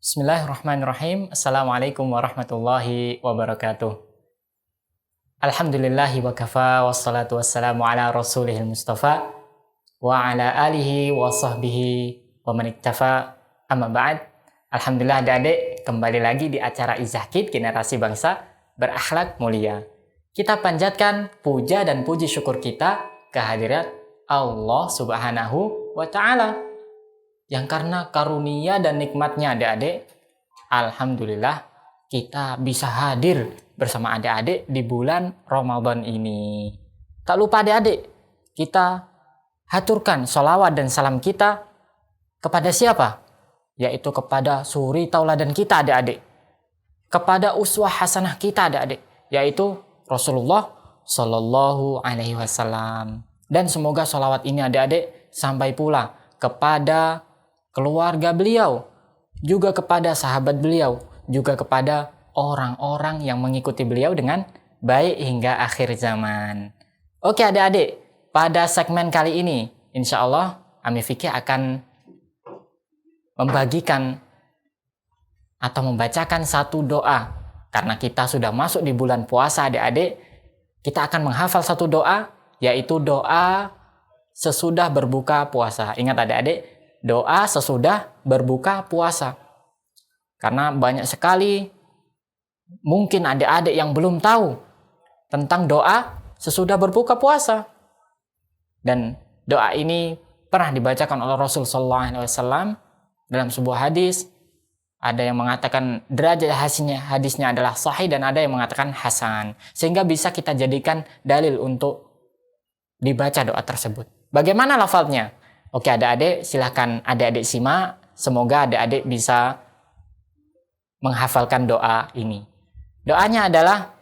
Bismillahirrahmanirrahim. Assalamualaikum warahmatullahi wabarakatuh. Alhamdulillahi wa kafa wassalatu wassalamu ala rasulihil mustafa wa ala alihi wa sahbihi wa maniktafa amma ba'd. Alhamdulillah adik-adik, kembali lagi di acara Izahkid Generasi Bangsa Berakhlak Mulia. Kita panjatkan puja dan puji syukur kita kehadirat Allah Subhanahu wa Ta'ala, yang karena karunia dan nikmatnya adik-adik, alhamdulillah kita bisa hadir bersama adik-adik di bulan Ramadan ini. Tak lupa adik-adik, kita haturkan sholawat dan salam kita kepada siapa? Yaitu kepada suri tauladan kita adik-adik, kepada uswah hasanah kita adik-adik, yaitu Rasulullah Shallallahu Alaihi Wasallam. Dan semoga sholawat ini adik-adik sampai pula kepada keluarga beliau, juga kepada sahabat beliau, juga kepada orang-orang yang mengikuti beliau dengan baik hingga akhir zaman. Oke adik-adik, pada segmen kali ini, insya Allah Ami Fikih akan membagikan atau membacakan satu doa. Karena kita sudah masuk di bulan puasa adik-adik, kita akan menghafal satu doa, yaitu doa sesudah berbuka puasa. Ingat adik-adik, doa sesudah berbuka puasa. Karena banyak sekali mungkin adik-adik yang belum tahu tentang doa sesudah berbuka puasa. Dan doa ini pernah dibacakan oleh Rasul sallallahu alaihi wasallam dalam sebuah hadis. Ada yang mengatakan derajat hadisnya adalah sahih dan ada yang mengatakan hasan. Sehingga bisa kita jadikan dalil untuk dibaca doa tersebut. Bagaimana lafadznya? Oke adik-adik, silahkan adik-adik simak. Semoga adik-adik bisa menghafalkan doa ini. Doanya adalah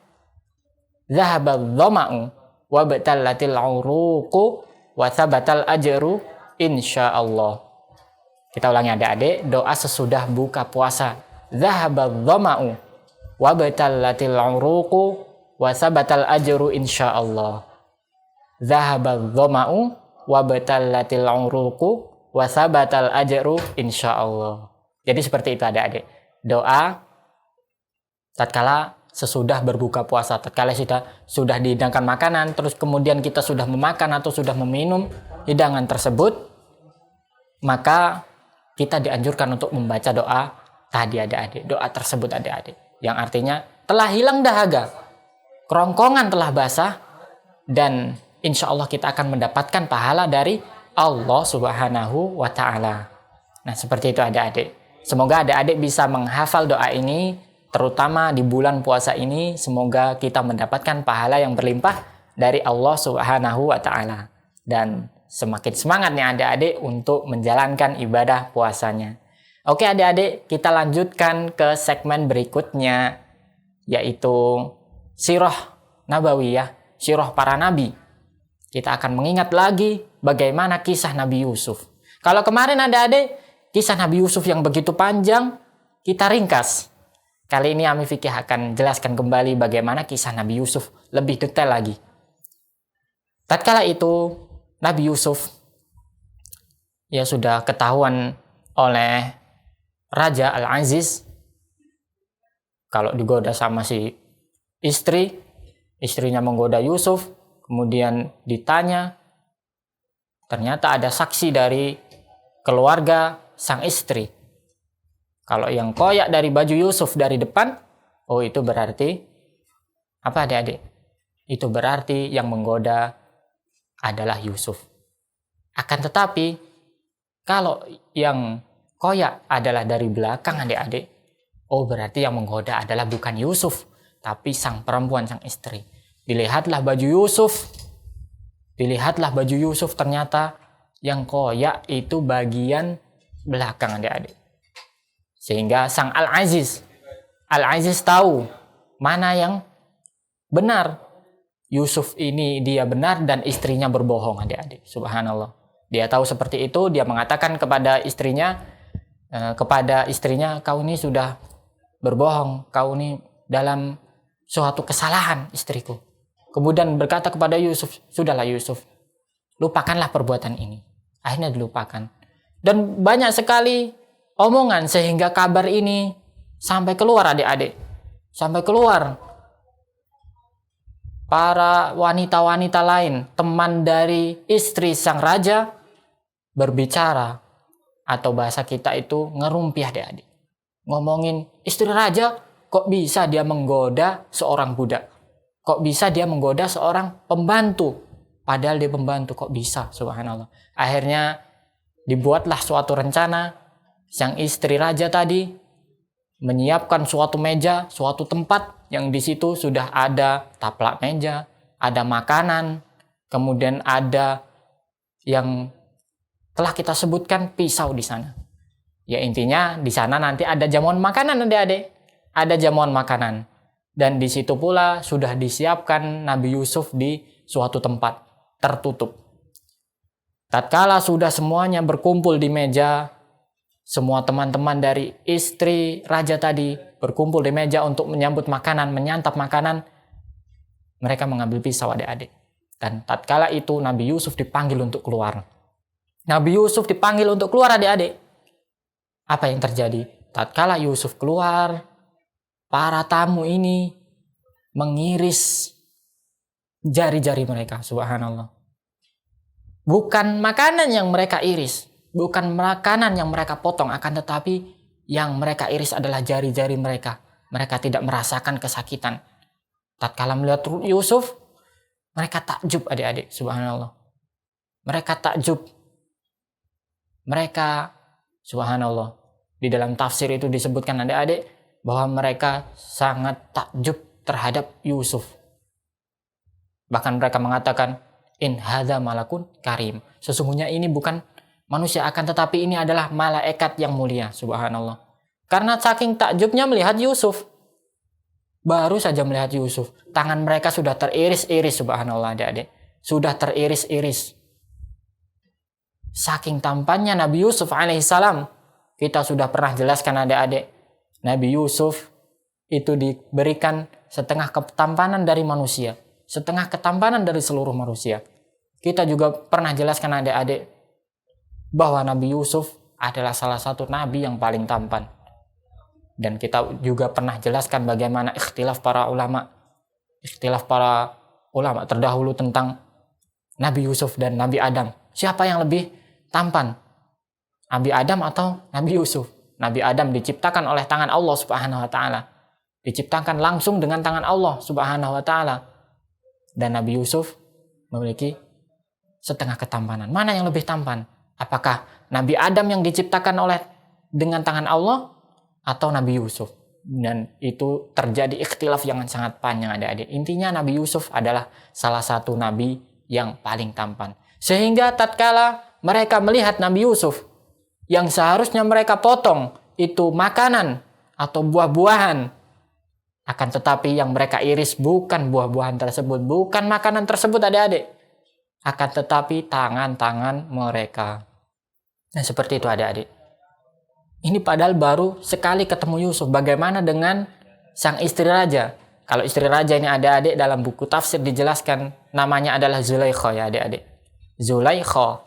Zahabal dhama'u wa batallatil uruqu wa thabatal ajru insyaallah. Kita ulangi adik-adik, doa sesudah buka puasa. Zahabal dhama'u wa batallatil uruqu wa thabatal ajru insyaallah. Zahabal dhama'u wa batallatil uruqu wa thabatal ajru insyaallah. Jadi seperti itu adik-adik. Doa tatkala sesudah berbuka puasa, tatkala sudah dihidangkan makanan, terus kemudian kita sudah memakan atau sudah meminum hidangan tersebut, maka kita dianjurkan untuk membaca doa tadi adik-adik. Doa tersebut adik-adik, yang artinya telah hilang dahaga, kerongkongan telah basah, dan insya Allah kita akan mendapatkan pahala dari Allah Subhanahu wa Ta'ala. Nah, seperti itu adik-adik. Semoga adik-adik bisa menghafal doa ini, terutama di bulan puasa ini. Semoga kita mendapatkan pahala yang berlimpah dari Allah Subhanahu wa Ta'ala. Dan semakin semangat nih adik-adik untuk menjalankan ibadah puasanya. Oke adik-adik, kita lanjutkan ke segmen berikutnya, yaitu Sirah Nabawiyah, Sirah para Nabi. Kita akan mengingat lagi bagaimana kisah Nabi Yusuf. Kalau kemarin adik-adik, kisah Nabi Yusuf yang begitu panjang, kita ringkas. Kali ini Ami Fikih akan jelaskan kembali bagaimana kisah Nabi Yusuf lebih detail lagi. Tatkala itu, Nabi Yusuf ya sudah ketahuan oleh Raja Al-Aziz kalau digoda sama si istrinya menggoda Yusuf. Kemudian ditanya, ternyata ada saksi dari keluarga sang istri. Kalau yang koyak dari baju Yusuf dari depan, oh itu berarti apa adik-adik? Itu berarti yang menggoda adalah Yusuf. Akan tetapi, kalau yang koyak adalah dari belakang adik-adik, oh berarti yang menggoda adalah bukan Yusuf, tapi sang perempuan, sang istri. Dilihatlah baju Yusuf, ternyata yang koyak itu bagian belakang adik-adik. Sehingga sang Al-Aziz tahu mana yang benar. Yusuf ini dia benar dan istrinya berbohong adik-adik. Subhanallah. Dia tahu seperti itu, dia mengatakan kepada istrinya, kau ini sudah berbohong, kau ini dalam suatu kesalahan istriku. Kemudian berkata kepada Yusuf, sudahlah Yusuf, lupakanlah perbuatan ini. Akhirnya dilupakan. Dan banyak sekali omongan sehingga kabar ini sampai keluar adik-adik. Sampai keluar para wanita-wanita lain, teman dari istri sang raja, berbicara, atau bahasa kita itu ngerumpi adik-adik. Ngomongin istri raja, kok bisa dia menggoda seorang budak? Kok bisa dia menggoda seorang pembantu? Padahal dia pembantu, kok bisa? Subhanallah. Akhirnya dibuatlah suatu rencana. Sang istri raja tadi menyiapkan suatu meja, suatu tempat yang di situ sudah ada taplak meja, ada makanan, kemudian ada yang telah kita sebutkan pisau di sana. Ya intinya di sana nanti ada jamuan makanan adik-adik, ada jamuan makanan. Dan di situ pula sudah disiapkan Nabi Yusuf di suatu tempat tertutup. Tatkala sudah semuanya berkumpul di meja, semua teman-teman dari istri raja tadi berkumpul di meja untuk menyambut makanan, menyantap makanan. Mereka mengambil pisau adik-adik. Dan tatkala itu Nabi Yusuf dipanggil untuk keluar. Nabi Yusuf dipanggil untuk keluar adik-adik. Apa yang terjadi? Tatkala Yusuf keluar, para tamu ini mengiris jari-jari mereka. Subhanallah. Bukan makanan yang mereka iris, bukan makanan yang mereka potong, akan tetapi yang mereka iris adalah jari-jari mereka. Mereka tidak merasakan kesakitan. Tatkala melihat Yusuf, mereka takjub adik-adik. Subhanallah. Mereka takjub. Mereka, subhanallah, di dalam tafsir itu disebutkan adik-adik bahwa mereka sangat takjub terhadap Yusuf. Bahkan mereka mengatakan, in hadza malakun karim. Sesungguhnya ini bukan manusia, akan tetapi ini adalah malaikat yang mulia. Subhanallah. Karena saking takjubnya melihat Yusuf. Baru saja melihat Yusuf, tangan mereka sudah teriris-iris. Subhanallah adik-adik. Sudah teriris-iris. Saking tampannya Nabi Yusuf alaihissalam. Kita sudah pernah jelaskan adik-adik. Nabi Yusuf itu diberikan setengah ketampanan dari manusia. Setengah ketampanan dari seluruh manusia. Kita juga pernah jelaskan adik-adik bahwa Nabi Yusuf adalah salah satu nabi yang paling tampan. Dan kita juga pernah jelaskan bagaimana ikhtilaf para ulama terdahulu tentang Nabi Yusuf dan Nabi Adam. Siapa yang lebih tampan? Nabi Adam atau Nabi Yusuf? Nabi Adam diciptakan oleh tangan Allah Subhanahu wa taala. Diciptakan langsung dengan tangan Allah Subhanahu wa taala. Dan Nabi Yusuf memiliki setengah ketampanan. Mana yang lebih tampan? Apakah Nabi Adam yang diciptakan dengan tangan Allah atau Nabi Yusuf? Dan itu terjadi ikhtilaf yang sangat panjang adik-adik. Intinya Nabi Yusuf adalah salah satu nabi yang paling tampan. Sehingga tatkala mereka melihat Nabi Yusuf yang seharusnya mereka potong itu makanan atau buah-buahan, akan tetapi yang mereka iris bukan buah-buahan tersebut, bukan makanan tersebut adik-adik, akan tetapi tangan-tangan mereka. Nah seperti itu adik-adik. Ini padahal baru sekali ketemu Yusuf. Bagaimana dengan sang istri raja? Kalau istri raja ini adik-adik dalam buku tafsir dijelaskan namanya adalah Zulaikha ya adik-adik. Zulaikha.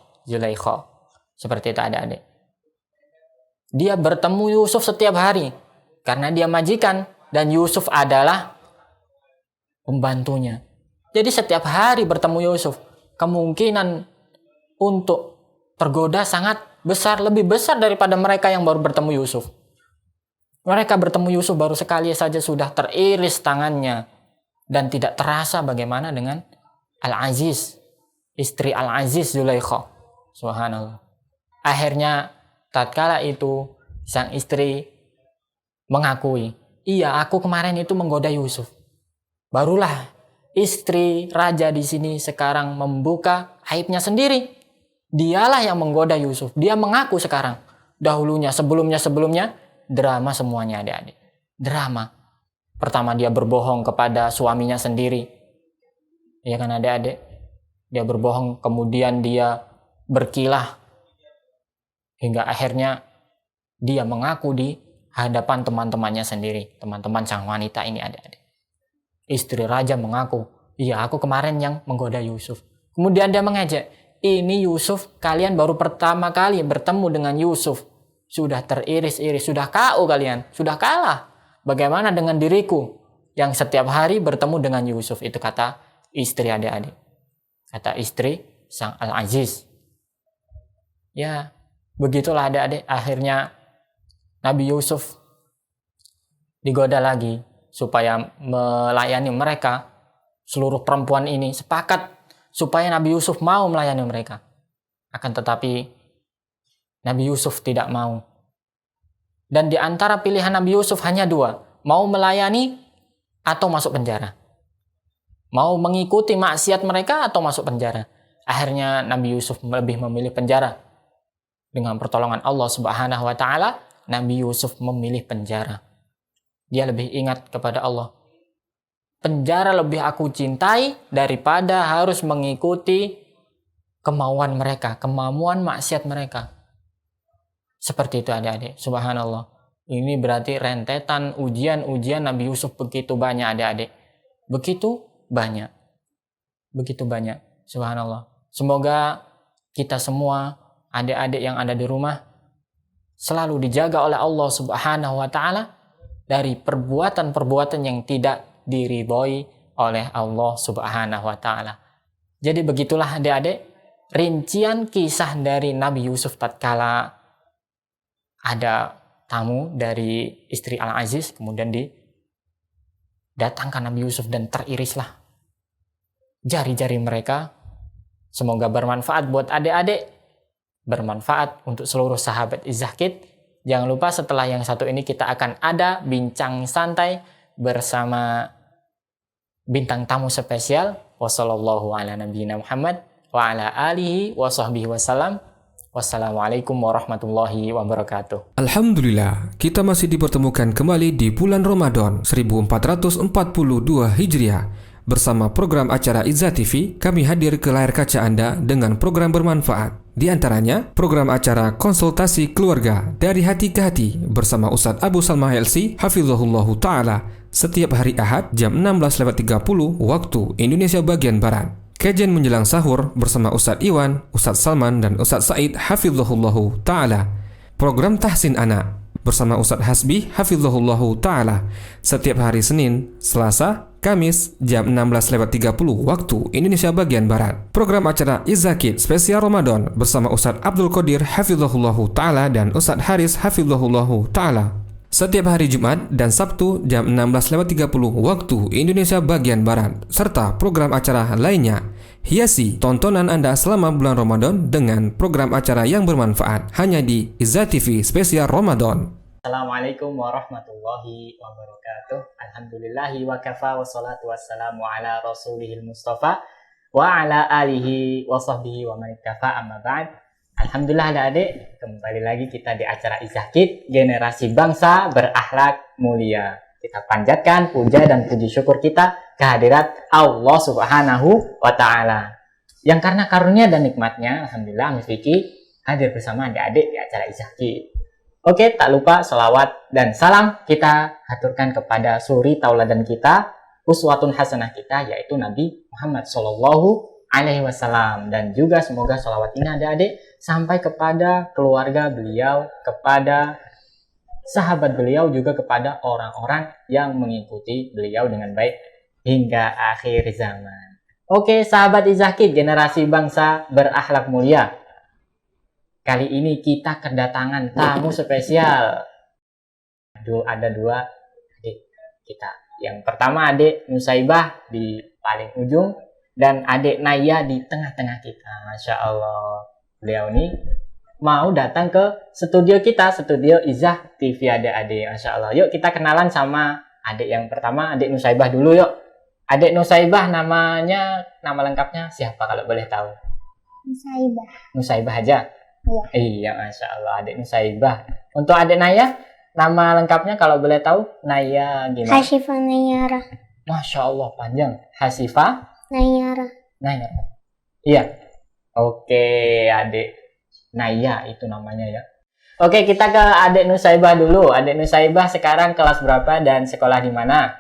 Seperti itu adik-adik. Dia bertemu Yusuf setiap hari karena dia majikan dan Yusuf adalah pembantunya. Jadi setiap hari bertemu Yusuf, kemungkinan untuk tergoda sangat besar, lebih besar daripada mereka yang baru bertemu Yusuf. Mereka bertemu Yusuf baru sekali saja sudah teriris tangannya dan tidak terasa bagaimana dengan Al-Aziz, istri Al-Aziz Zulaikha. Subhanallah. Akhirnya tatkala itu sang istri mengakui, iya aku kemarin itu menggoda Yusuf. Barulah istri raja di sini sekarang membuka aibnya sendiri. Dialah yang menggoda Yusuf. Dia mengaku sekarang. Dahulunya, sebelumnya drama semuanya adik-adik. Drama. Pertama dia berbohong kepada suaminya sendiri. Ya kan adik-adik? Dia berbohong, kemudian dia berkilah. Hingga akhirnya dia mengaku di hadapan teman-temannya sendiri. Teman-teman sang wanita ini adik-adik. Istri raja mengaku, iya aku kemarin yang menggoda Yusuf. Kemudian dia mengejek, ini Yusuf, kalian baru pertama kali bertemu dengan Yusuf. sudah teriris-iris, sudah KO kalian, sudah kalah. Bagaimana dengan diriku yang setiap hari bertemu dengan Yusuf? Itu kata istri adik-adik. Kata istri sang Al-Aziz. Ya, begitulah adik-adik. Akhirnya Nabi Yusuf digoda lagi supaya melayani mereka. Seluruh perempuan ini sepakat supaya Nabi Yusuf mau melayani mereka. Akan tetapi Nabi Yusuf tidak mau. Dan di antara pilihan Nabi Yusuf hanya dua. Mau melayani atau masuk penjara. Mau mengikuti maksiat mereka atau masuk penjara. Akhirnya Nabi Yusuf lebih memilih penjara. Dengan pertolongan Allah Subhanahu wa taala, Nabi Yusuf memilih penjara. Dia lebih ingat kepada Allah. Penjara lebih aku cintai daripada harus mengikuti kemauan mereka, kemauan maksiat mereka. Seperti itu adik-adik. Subhanallah. Ini berarti rentetan ujian-ujian Nabi Yusuf begitu banyak adik-adik. Begitu banyak. Begitu banyak. Subhanallah. Semoga kita semua, adik-adik yang ada di rumah, selalu dijaga oleh Allah Subhanahu wa taala dari perbuatan-perbuatan yang tidak diridhoi oleh Allah Subhanahu wa taala. Jadi begitulah adik-adik rincian kisah dari Nabi Yusuf tatkala ada tamu dari istri Al-Aziz, kemudian didatangkan Nabi Yusuf dan teririslah jari-jari mereka. Semoga bermanfaat buat adik-adik, bermanfaat untuk seluruh sahabat Izzahkid. Jangan lupa setelah yang satu ini kita akan ada bincang santai bersama bintang tamu spesial. Wassallallahu ala nabiyina Muhammad wa ala alihi wa sahbihi wasallam. Wassalamualaikum warahmatullahi wabarakatuh. Alhamdulillah, kita masih dipertemukan kembali di bulan Ramadan 1442 Hijriah. Bersama program acara Izzah TV, kami hadir ke layar kaca Anda dengan program bermanfaat. Di antaranya, program acara konsultasi keluarga dari hati ke hati bersama Ustadz Abu Salma HLC Hafizahullahu Ta'ala setiap hari Ahad jam 16.30 waktu Indonesia bagian Barat. Kajian menjelang sahur bersama Ustadz Iwan, Ustadz Salman, dan Ustadz Said Hafizahullahu Ta'ala. Program Tahsin Anak bersama Ustadz Hasbi Hafizahullahu Ta'ala setiap hari Senin, Selasa, Kamis jam 16.30 waktu Indonesia bagian Barat. Program acara Izzahkid spesial Ramadan bersama Ustadz Abdul Qadir Hafizahullahu Ta'ala dan Ustadz Haris Hafizahullahu Ta'ala setiap hari Jumat dan Sabtu jam 16.30 waktu Indonesia bagian Barat. Serta program acara lainnya. Hiasi tontonan Anda selama bulan Ramadan dengan program acara yang bermanfaat hanya di Izzah TV spesial Ramadan. Assalamualaikum warahmatullahi wabarakatuh. Alhamdulillahi wa kafa wa salatu wassalamu ala rasulihil mustafa wa ala alihi wa sahbihi wa man ittafa amma ba'd. Alhamdulillah adik-adik, kembali lagi kita di acara Izzahkid, generasi bangsa berakhlak mulia. Kita panjatkan puja dan puji syukur kita kehadirat Allah Subhanahu wa ta'ala. Yang karena karunia dan nikmatnya, alhamdulillah Mufiki hadir bersama adik-adik di acara Izzahkid. Oke, tak lupa selawat dan salam kita haturkan kepada suri tauladan kita, uswatun hasanah kita, yaitu Nabi Muhammad Sallallahu Alaihi Wasallam. Dan juga semoga selawat ini adik-adik sampai kepada keluarga beliau, kepada sahabat beliau, juga kepada orang-orang yang mengikuti beliau dengan baik hingga akhir zaman. Oke, sahabat Izzahkid, generasi bangsa berakhlak mulia. Kali ini kita kedatangan tamu spesial. Ada dua adik kita. Yang pertama adik Nusaibah di paling ujung dan adik Naya di tengah-tengah kita. Masya Allah. Beliau ini mau datang ke studio kita, studio Izzah TV adik-adik. Masya Allah. Yuk kita kenalan sama adik yang pertama, adik Nusaibah dulu yuk. Adik Nusaibah nama lengkapnya siapa kalau boleh tahu? Nusaibah. Nusaibah aja? Iya. Iya, Masya Allah, adik Nusaibah. Untuk adik Naya, nama lengkapnya kalau boleh tahu, Naya gimana? Hasifah Nayara. Masya Allah, panjang. Hasifah Nayara. Naya. Iya. Oke, adik Naya itu namanya ya. Oke, kita ke adik Nusaibah dulu. Adik Nusaibah sekarang kelas berapa dan sekolah di mana?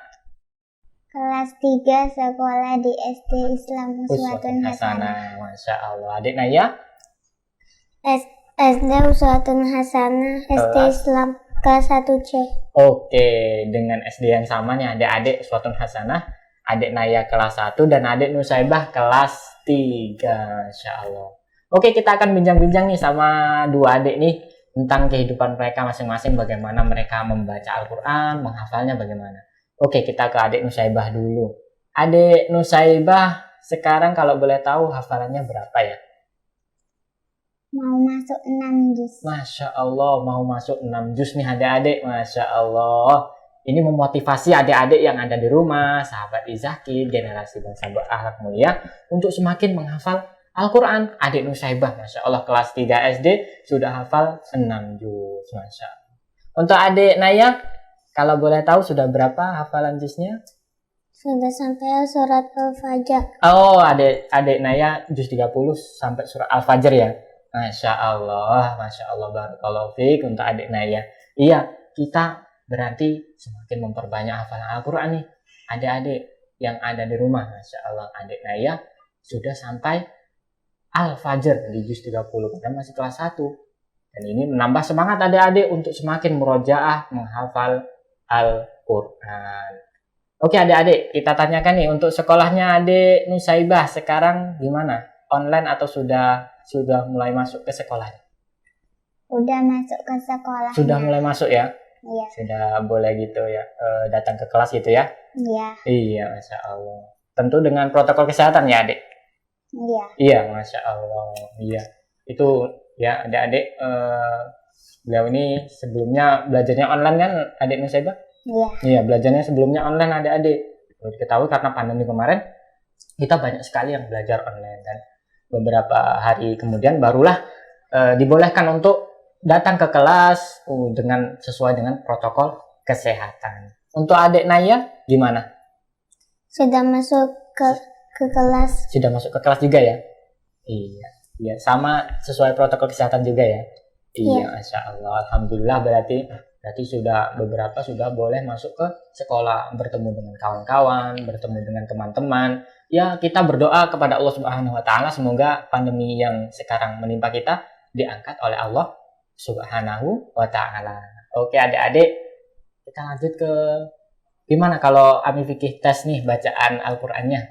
Kelas 3 sekolah di SD Islam Uswatun Hasanah. Masya Allah. Adik Naya? SD Uswatun Hasanah, SD Islam kelas 1C. Oke, dengan SD yang sama nih adik-adik Uswatun Hasanah, adik Naya kelas 1 dan adik Nusaibah kelas 3. Insya Allah. Oke, kita akan bincang-bincang nih sama dua adik nih tentang kehidupan mereka masing-masing, bagaimana mereka membaca Al-Quran, menghafalnya bagaimana. Oke, kita ke adik Nusaibah dulu. Adik Nusaibah sekarang kalau boleh tahu hafalannya berapa ya? Mau masuk 6 juz. Masya Allah, mau masuk 6 juz nih adik-adik. Masya Allah. Ini memotivasi adik-adik yang ada di rumah, sahabat Izaki, generasi bangsa berakhlak mulia, untuk semakin menghafal Al-Quran. Adik Nusaibah, Masya Allah, kelas 3 SD sudah hafal 6 juz. Masya Allah. Untuk adik Naya, kalau boleh tahu sudah berapa hafalan juznya? Sudah sampai surat Al-Fajr. Oh, adik Naya juz 30 sampai surat Al-Fajr ya. Masya Allah, barakallahu fiik untuk adik Naya. Iya, kita berarti semakin memperbanyak hafalan Al-Quran nih. Adik-adik yang ada di rumah, Masya Allah, adik Naya sudah sampai Al-Fajr di juz 30, karena masih kelas 1. Dan ini menambah semangat adik-adik untuk semakin murojaah menghafal Al-Quran. Oke adik-adik, kita tanyakan nih untuk sekolahnya adik Nusaibah sekarang gimana? Online atau sudah mulai masuk ke sekolah? Udah masuk ke sekolah. Sudah mulai masuk ya? Iya. Sudah boleh gitu ya, datang ke kelas gitu ya? Iya. Iya, Masya Allah. Tentu dengan protokol kesehatan ya adik? Iya. Iya, Masya Allah. Iya, itu ya adik-adik, beliau ini sebelumnya belajarnya online kan adik Nusaibah? Iya. Iya, belajarnya sebelumnya online adik-adik. Perlu diketahui karena pandemi kemarin, kita banyak sekali yang belajar online. Dan beberapa hari kemudian barulah dibolehkan untuk datang ke kelas sesuai dengan protokol kesehatan. Untuk adik Naya gimana? Sudah masuk ke kelas. Sudah masuk ke kelas juga ya? Iya, sama sesuai protokol kesehatan juga ya? Iya, Masya Allah. Alhamdulillah berarti beberapa sudah boleh masuk ke sekolah, bertemu dengan kawan-kawan, bertemu dengan teman-teman. Ya, kita berdoa kepada Allah Subhanahu wa taala semoga pandemi yang sekarang menimpa kita diangkat oleh Allah Subhanahu wa taala. Oke, adik-adik, kita lanjut ke gimana kalau Ami Fikih tes nih bacaan Al-Qur'annya.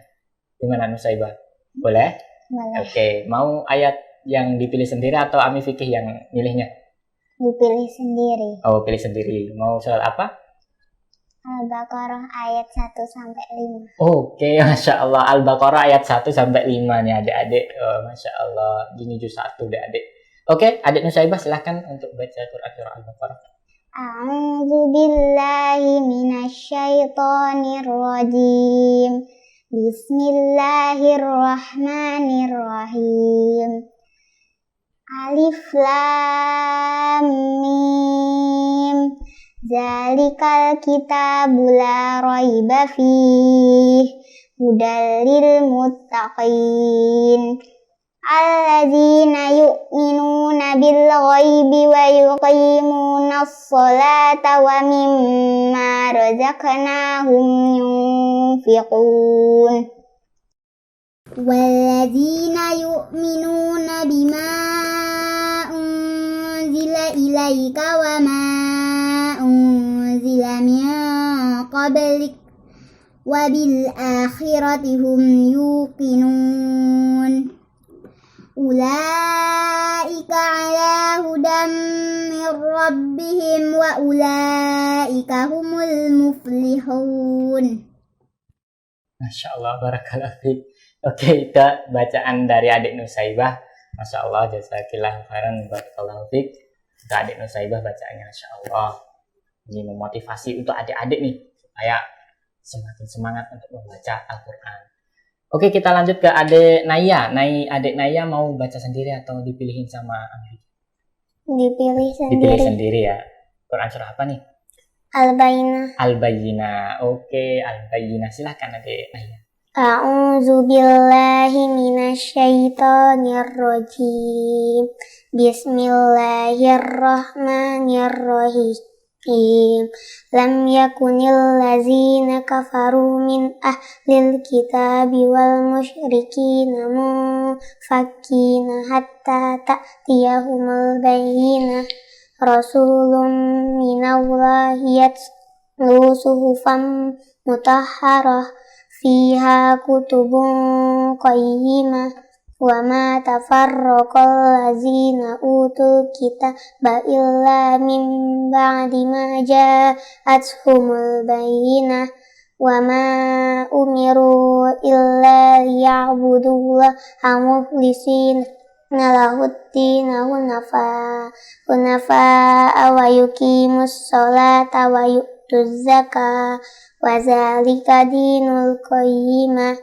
Gimana Nusaibah? Boleh? Boleh. Oke, mau ayat yang dipilih sendiri atau Ami Fikih yang milihnya? Dipilih sendiri. Oh, pilih sendiri. Mau surat apa? Al-Baqarah ayat 1 sampai 5. Oke, Masya Allah. Al-Baqarah ayat 1 sampai 5 nih adik-adik. Masya Allah. Ini juz 1 adik-adik. Oke, adik Nusaibah silahkan untuk baca Quran surah Al-Baqarah. A'udzu billahi minasyaitonir rajim. Bismillahirrahmanirrahim. Alif Lam Mim. Zalikal kitabu la raiba fih. Hudal lil muttaqin. Alladzina yu'minuna bil ghaibi wa yuqimuna as-salata wa mimma razaqnahum yunfiqun. Walladzina yu'minuna bima unzila ilaika wa ma unzila min qablik wa bil akhirati hum yuqinun. Ulaika ala hudam min rabbihim wa ulaika humul muflihun. Masya Allah, barakallahu fiik. Oke, itu bacaan dari adik Nusaibah. Masya Allah, jazakillahu khairan, barakallahu fiik. Untuk adik Nusaibah bacaannya, Masya Allah. Ini memotivasi untuk adik-adik nih, supaya semakin semangat untuk membaca Al-Quran. Oke, kita lanjut ke adik Naya. Adik Naya mau baca sendiri atau dipilihin sama Ami? Dipilih sendiri. Dipilih sendiri ya. Quran surah apa nih? Al-Bayyinah. Al-Bayyinah. Oke, Al-Bayyinah. Silahkan adik Naya. A'udzu billahi minasyaitonir rajim. Bismillahirrahmanirrahim. lam yakunil lazina kafaru min ahlil kitabi wal musyrikina munfakkina hatta ta'tiyahumul bayyinah rasulun minallahi yatlu suhufan mutahharah fiha kutubun qayyimah wa ma tafarraqal ladzina utul kitaba illa min ba'di ma ja'atuhumul bayyinah wa ma umiru illa liya'budullaha mukhlishina lahud-din hunafa wa yuqimus sholata wa yu'tuz zakata wa dzalika dinul qayyimah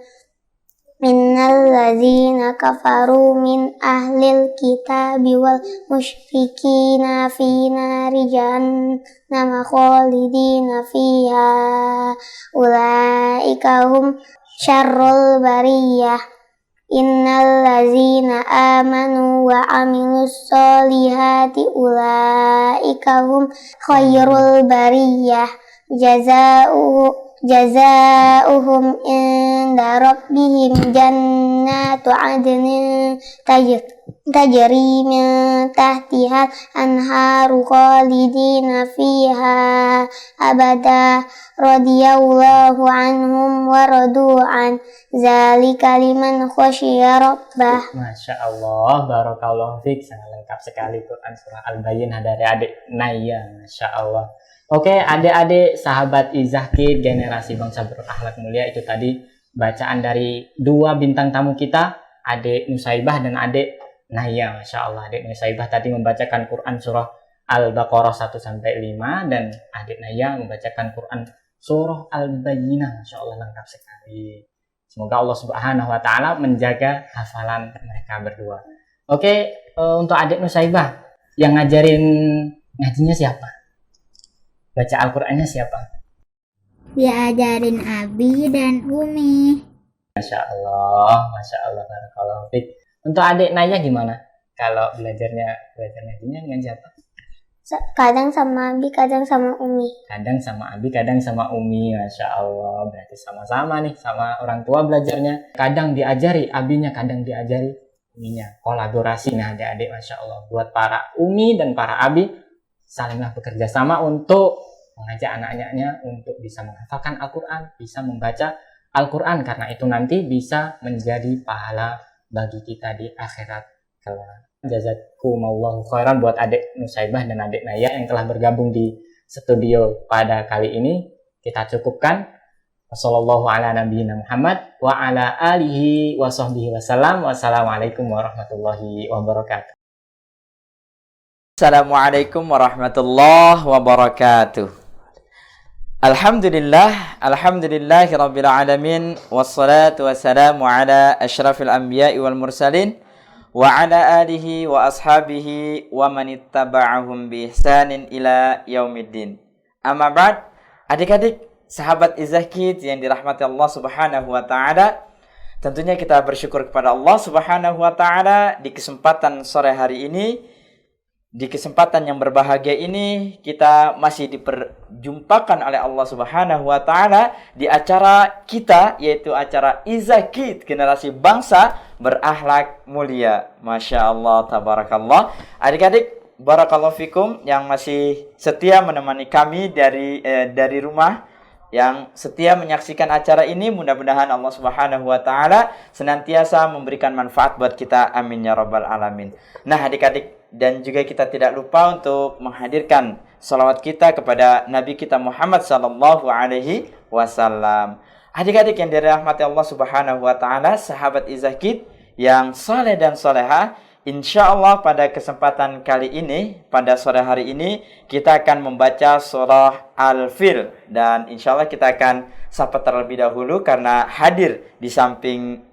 innal ladzina kafaru min ahlil kitabi wal musyrikina fi nari jahannam khalidina fiha ulaika hum syarrul bariyah innal ladzina amanu wa amilus solihati ulaika hum khairul bariyah jazaa'uhum inda rabbihim jannatu adnin tajri min tahtiha anharu khalidina fiha abada radiyallahu anhum wa radu'an zalika liman khasyiya rabbah. Masya Allah, barakallahu fiik, sangat lengkap sekali Quran surah Al-Bayyinah dari adik Naya, Masya Allah. Oke, adik-adik sahabat Izahkid generasi bangsa berakhlak mulia, itu tadi bacaan dari dua bintang tamu kita, adik Nusaibah dan adik Naya. Masya Allah, adik Nusaibah tadi membacakan Quran surah Al-Baqarah 1-5 dan adik Naya membacakan Quran surah Al-Bayyinah. Masya Allah, lengkap sekali. Semoga Allah Subhanahu wa Ta'ala menjaga hafalan mereka berdua. Oke, untuk adik Nusaibah, yang ngajarin ngajinya siapa? Baca Al-Qur'annya siapa? Diajarin Abi dan Umi. Masya Allah, barakallahu fiik. Untuk adik Naya gimana? Kalau belajar ngajinya dengan siapa? Kadang sama Abi, kadang sama Umi. Kadang sama Abi, kadang sama Umi. Masya Allah, berarti sama-sama nih, sama orang tua belajarnya. Kadang diajari Abinya, kadang diajari Uminya. Kolaborasi nih adik-adik, Masya Allah. Buat para Umi dan para Abi, salinglah bekerja sama untuk mengajak anak-anaknya untuk bisa menghafalkan Al-Quran, bisa membaca Al-Quran, karena itu nanti bisa menjadi pahala bagi kita di akhirat kelak. Jazakumullahu khairan buat adik Nusaibah dan adik Naya yang telah bergabung di studio pada kali ini. Kita cukupkan. Wassallallahu ala nabiyina Muhammad wa ala alihi wa sahbihi wasallam. Wassalamualaikum warahmatullahi wabarakatuh. Assalamualaikum warahmatullahi wabarakatuh. Alhamdulillahi rabbil alamin, wassalatu wassalamu ala asyrafil anbiya'i wal mursalin wa ala alihi wa ashabihi wa man ittaba'ahum bi ihsanin ila yaumiddin. Amma ba'd, adik-adik sahabat Izahkid yang dirahmati Allah Subhanahu wa Ta'ala, tentunya kita bersyukur kepada Allah Subhanahu wa Ta'ala di kesempatan sore hari ini. Di kesempatan yang berbahagia ini, kita masih diperjumpakan oleh Allah Subhanahu wa Ta'ala di acara kita, yaitu acara Izahkid generasi bangsa berakhlak mulia. Masya Allah, tabarakallah. Adik-adik, barakallahu fikum yang masih setia menemani kami dari rumah, yang setia menyaksikan acara ini, mudah-mudahan Allah Subhanahu wa Ta'ala senantiasa memberikan manfaat buat kita, amin ya rabbal alamin. Nah adik-adik, dan juga kita tidak lupa untuk menghadirkan salawat kita kepada Nabi kita Muhammad sallallahu alaihi wasallam. Adik-adik yang dirahmati Allah Subhanahu wa Ta'ala, sahabat Izahkid yang saleh dan salehah, insyaallah pada kesempatan kali ini, pada sore hari ini, kita akan membaca surah Al-Fil. Dan insyaallah kita akan sapa terlebih dahulu karena hadir di samping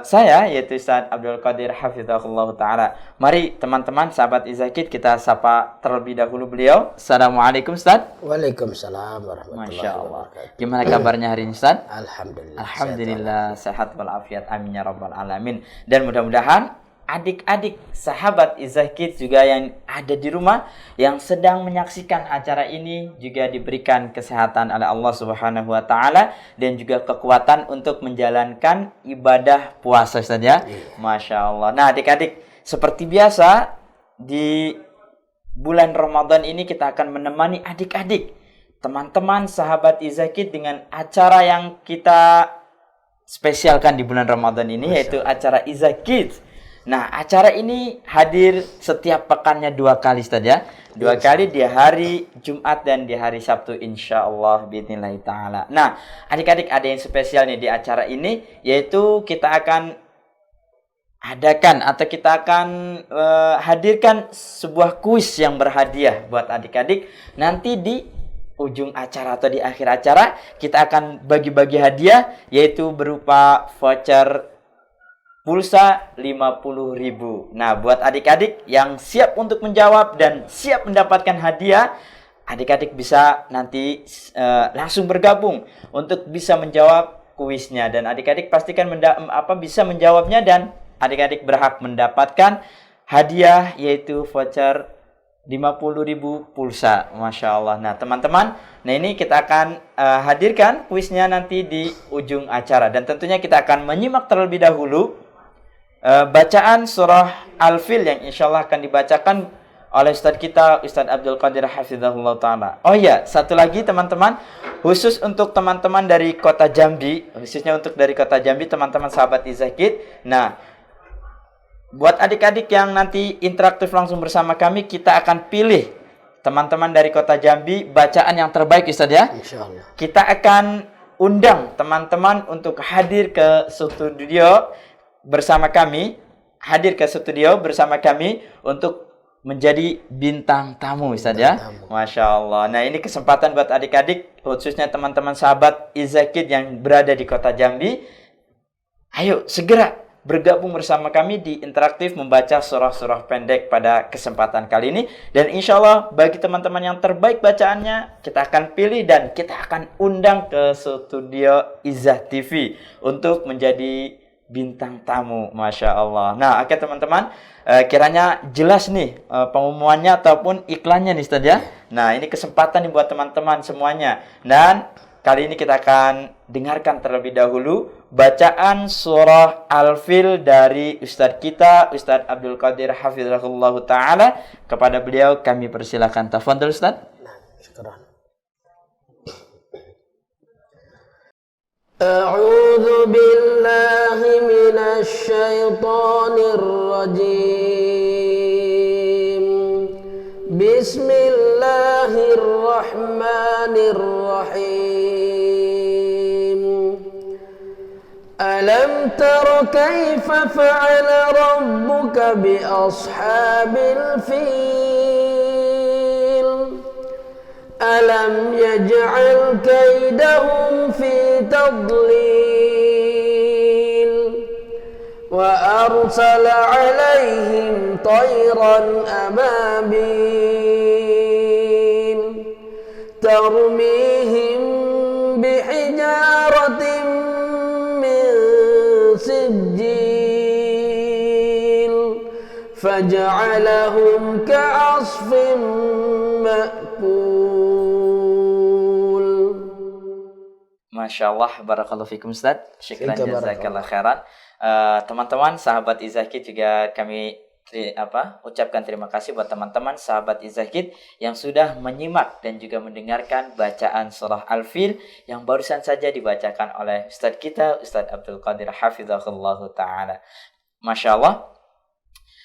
saya, yaitu Ustaz Abdul Qadir Hafizahullah Ta'ala. Mari teman-teman sahabat Izahkid, kita sapa terlebih dahulu beliau. Assalamualaikum Ustaz. Waalaikumsalam warahmatullahi Masya Allah. wabarakatuh. Gimana kabarnya hari ini Ustaz? Alhamdulillah. Alhamdulillah sehat walafiat, amin ya rabbal alamin. Dan mudah-mudahan adik-adik sahabat Izakid juga yang ada di rumah yang sedang menyaksikan acara ini juga diberikan kesehatan oleh Allah Subhanahu wa taala dan juga kekuatan untuk menjalankan ibadah puasa saja. Masya Allah. Nah, adik-adik, seperti biasa di bulan Ramadan ini kita akan menemani adik-adik, teman-teman sahabat Izakid dengan acara yang kita spesialkan di bulan Ramadan ini, yaitu acara Izakid. Nah, acara ini hadir setiap pekannya 2 kali saja. 2 kali di hari Jumat dan di hari Sabtu, insyaallah biidznillah ta'ala. Nah, adik-adik, ada yang spesial nih di acara ini, yaitu kita akan adakan atau kita akan hadirkan sebuah kuis yang berhadiah buat adik-adik. Nanti di ujung acara atau di akhir acara kita akan bagi-bagi hadiah, yaitu berupa voucher pulsa 50.000. Nah, buat adik-adik yang siap untuk menjawab dan siap mendapatkan hadiah, adik-adik bisa nanti langsung bergabung untuk bisa menjawab kuisnya, dan adik-adik pastikan bisa menjawabnya, dan adik-adik berhak mendapatkan hadiah yaitu voucher 50.000 pulsa. Masya Allah. Nah, teman-teman, ini kita akan hadirkan kuisnya nanti di ujung acara, dan tentunya kita akan menyimak terlebih dahulu bacaan surah Al-Fil yang insyaallah akan dibacakan oleh Ustadz kita, Ustadz Abdul Qadir Hafizahullah Ta'ala. Oh ya, satu lagi teman-teman, khusus untuk teman-teman dari kota Jambi, khususnya untuk dari kota Jambi, teman-teman sahabat Izakid. Nah, buat adik-adik yang nanti interaktif langsung bersama kami, kita akan pilih teman-teman dari kota Jambi bacaan yang terbaik, Ustadz ya. Insyaallah. Kita akan undang teman-teman untuk hadir ke studio bersama kami, untuk menjadi bintang tamu, Ustaz ya. Masya Allah. Nah, ini kesempatan buat adik-adik, khususnya teman-teman sahabat Izakid yang berada di kota Jambi. Ayo segera bergabung bersama kami di interaktif membaca surah-surah pendek pada kesempatan kali ini. Dan insya Allah bagi teman-teman yang terbaik bacaannya, kita akan pilih dan kita akan undang ke studio Izzah TV untuk menjadi bintang tamu. Masya Allah. Nah, oke teman-teman, kiranya jelas nih pengumumannya ataupun iklannya nih Ustaz ya. Nah, ini kesempatan nih buat teman-teman semuanya. Dan kali ini kita akan dengarkan terlebih dahulu bacaan surah Al-Fil dari Ustadz kita, Ustadz Abdul Qadir Hafizahullah Ta'ala. Kepada beliau kami persilakan. Tafadhol Ustadz. Sekarang. أعوذ بالله من الشيطان الرجيم بسم الله الرحمن الرحيم ألم تر كيف فعل ربك بأصحاب الفيل ألم يجعل كيدهم في تضليل وأرسل عليهم طيرا أبابيل ترميهم بحجارة من سجيل فجعلهم كعصف مأكول. Masya Allah, barakallahu fikum Ustaz. Syukran jazakallah khairan. Teman-teman sahabat Izakid juga kami ucapkan terima kasih buat teman-teman sahabat Izakid yang sudah menyimak dan juga mendengarkan bacaan surah Al-Fil yang barusan saja dibacakan oleh Ustaz kita, Ustaz Abdul Qadir Hafizahullah Ta'ala. Masya Allah.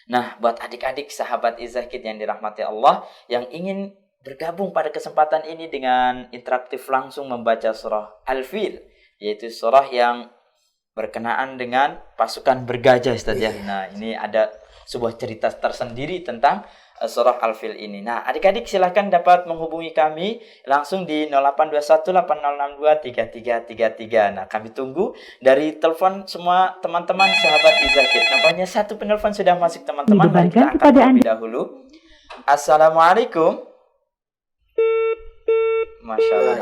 Nah, buat adik-adik sahabat Izakid yang dirahmati Allah yang ingin bergabung pada kesempatan ini dengan interaktif langsung membaca surah Al-Fil, yaitu surah yang berkenaan dengan pasukan bergajah Ustaz ya. Nah, ini ada sebuah cerita tersendiri tentang surah Al-Fil ini. Nah, adik-adik silahkan dapat menghubungi kami langsung di 082180623333. Nah, kami tunggu dari telepon semua teman-teman sahabat Izakid. Nampaknya satu penelpon sudah masuk teman-teman. Mari kita angkat terlebih dahulu. Assalamualaikum. Masya Allah,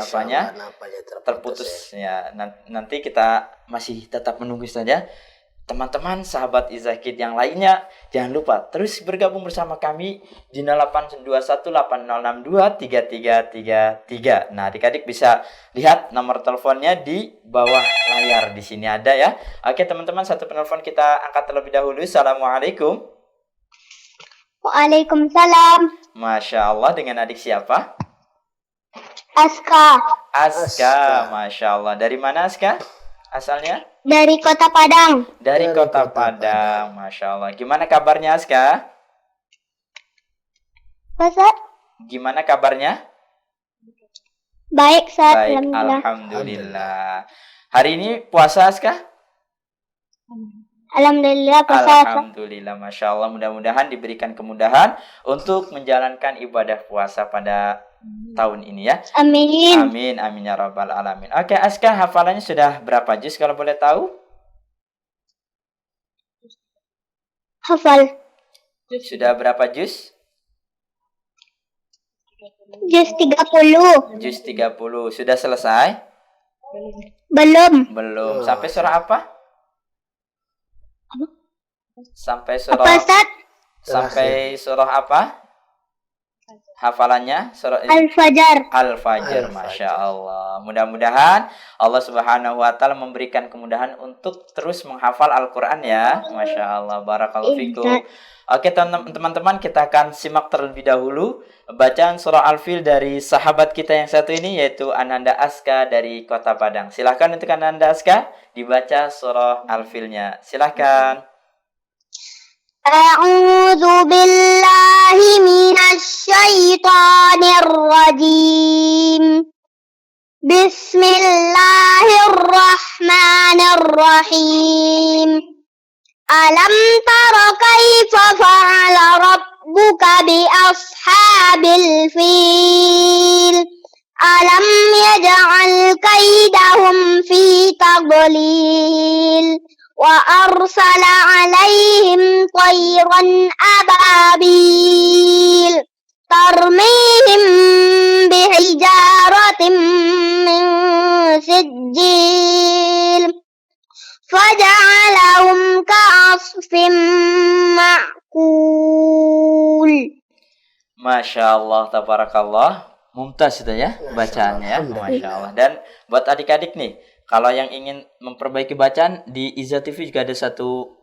nampaknya terputus ya. Nanti kita masih tetap menunggu saja. teman-teman sahabat Izakid yang lainnya, jangan lupa terus bergabung bersama kami di 082180623333. Nah, adik-adik bisa lihat nomor teleponnya di bawah layar di sini ada ya. Oke, teman-teman, satu penelpon kita angkat terlebih dahulu. Assalamualaikum. Waalaikumsalam. Masya Allah, dengan adik siapa? Aska Aska, Masya Allah. Dari mana Aska? Asalnya? dari Kota Padang. Dari Kota Padang, Masya Allah. Gimana kabarnya Aska? Ustaz? Gimana kabarnya? Baik, Ustaz. Baik, Alhamdulillah. Hari ini puasa Aska? Alhamdulillah, Ustaz. Alhamdulillah, Masya Allah. Mudah-mudahan diberikan kemudahan untuk menjalankan ibadah puasa pada tahun ini ya. Amin. Amin, amin ya rabbal alamin. Oke, Aska, hafalannya sudah berapa juz kalau boleh tahu? Hafal. Sudah berapa juz? Juz 30. Juz 30. Sudah selesai? Belum. Belum. Sampai surah apa? Sampai Apa, surah Ustaz? sampai surah apa? Hafalannya surah Al-Fajr. Al-Fajr, Masya Allah. Mudah-mudahan Allah Subhanahu wa Ta'ala memberikan kemudahan untuk terus menghafal Al-Quran ya. Masya Allah, barakallahu fikum. Oke, teman-teman, kita akan simak terlebih dahulu bacaan surah Al-Fil dari sahabat kita yang satu ini, yaitu Ananda Aska dari Kota Padang. Silahkan untuk Ananda Aska dibaca surah Al-Filnya. Silahkan. A'udzu billahi minasyaitonir rajim. Bismillahirrahmanirrahim. Alam tara kaifa fa'ala rabbuka bi ashabil fil? Alam yaj'al kaidahum fi tadlil. وأرسل عليهم طيرا أبابيل ترميهم بحجارة من سجيل فجعلهم كعصف مأكول. Masya Allah, tabarakallah. Mumtaz itu ya bacaannya, Masya Allah. Dan buat adik-adik nih, kalau yang ingin memperbaiki bacaan, di Iza TV juga ada satu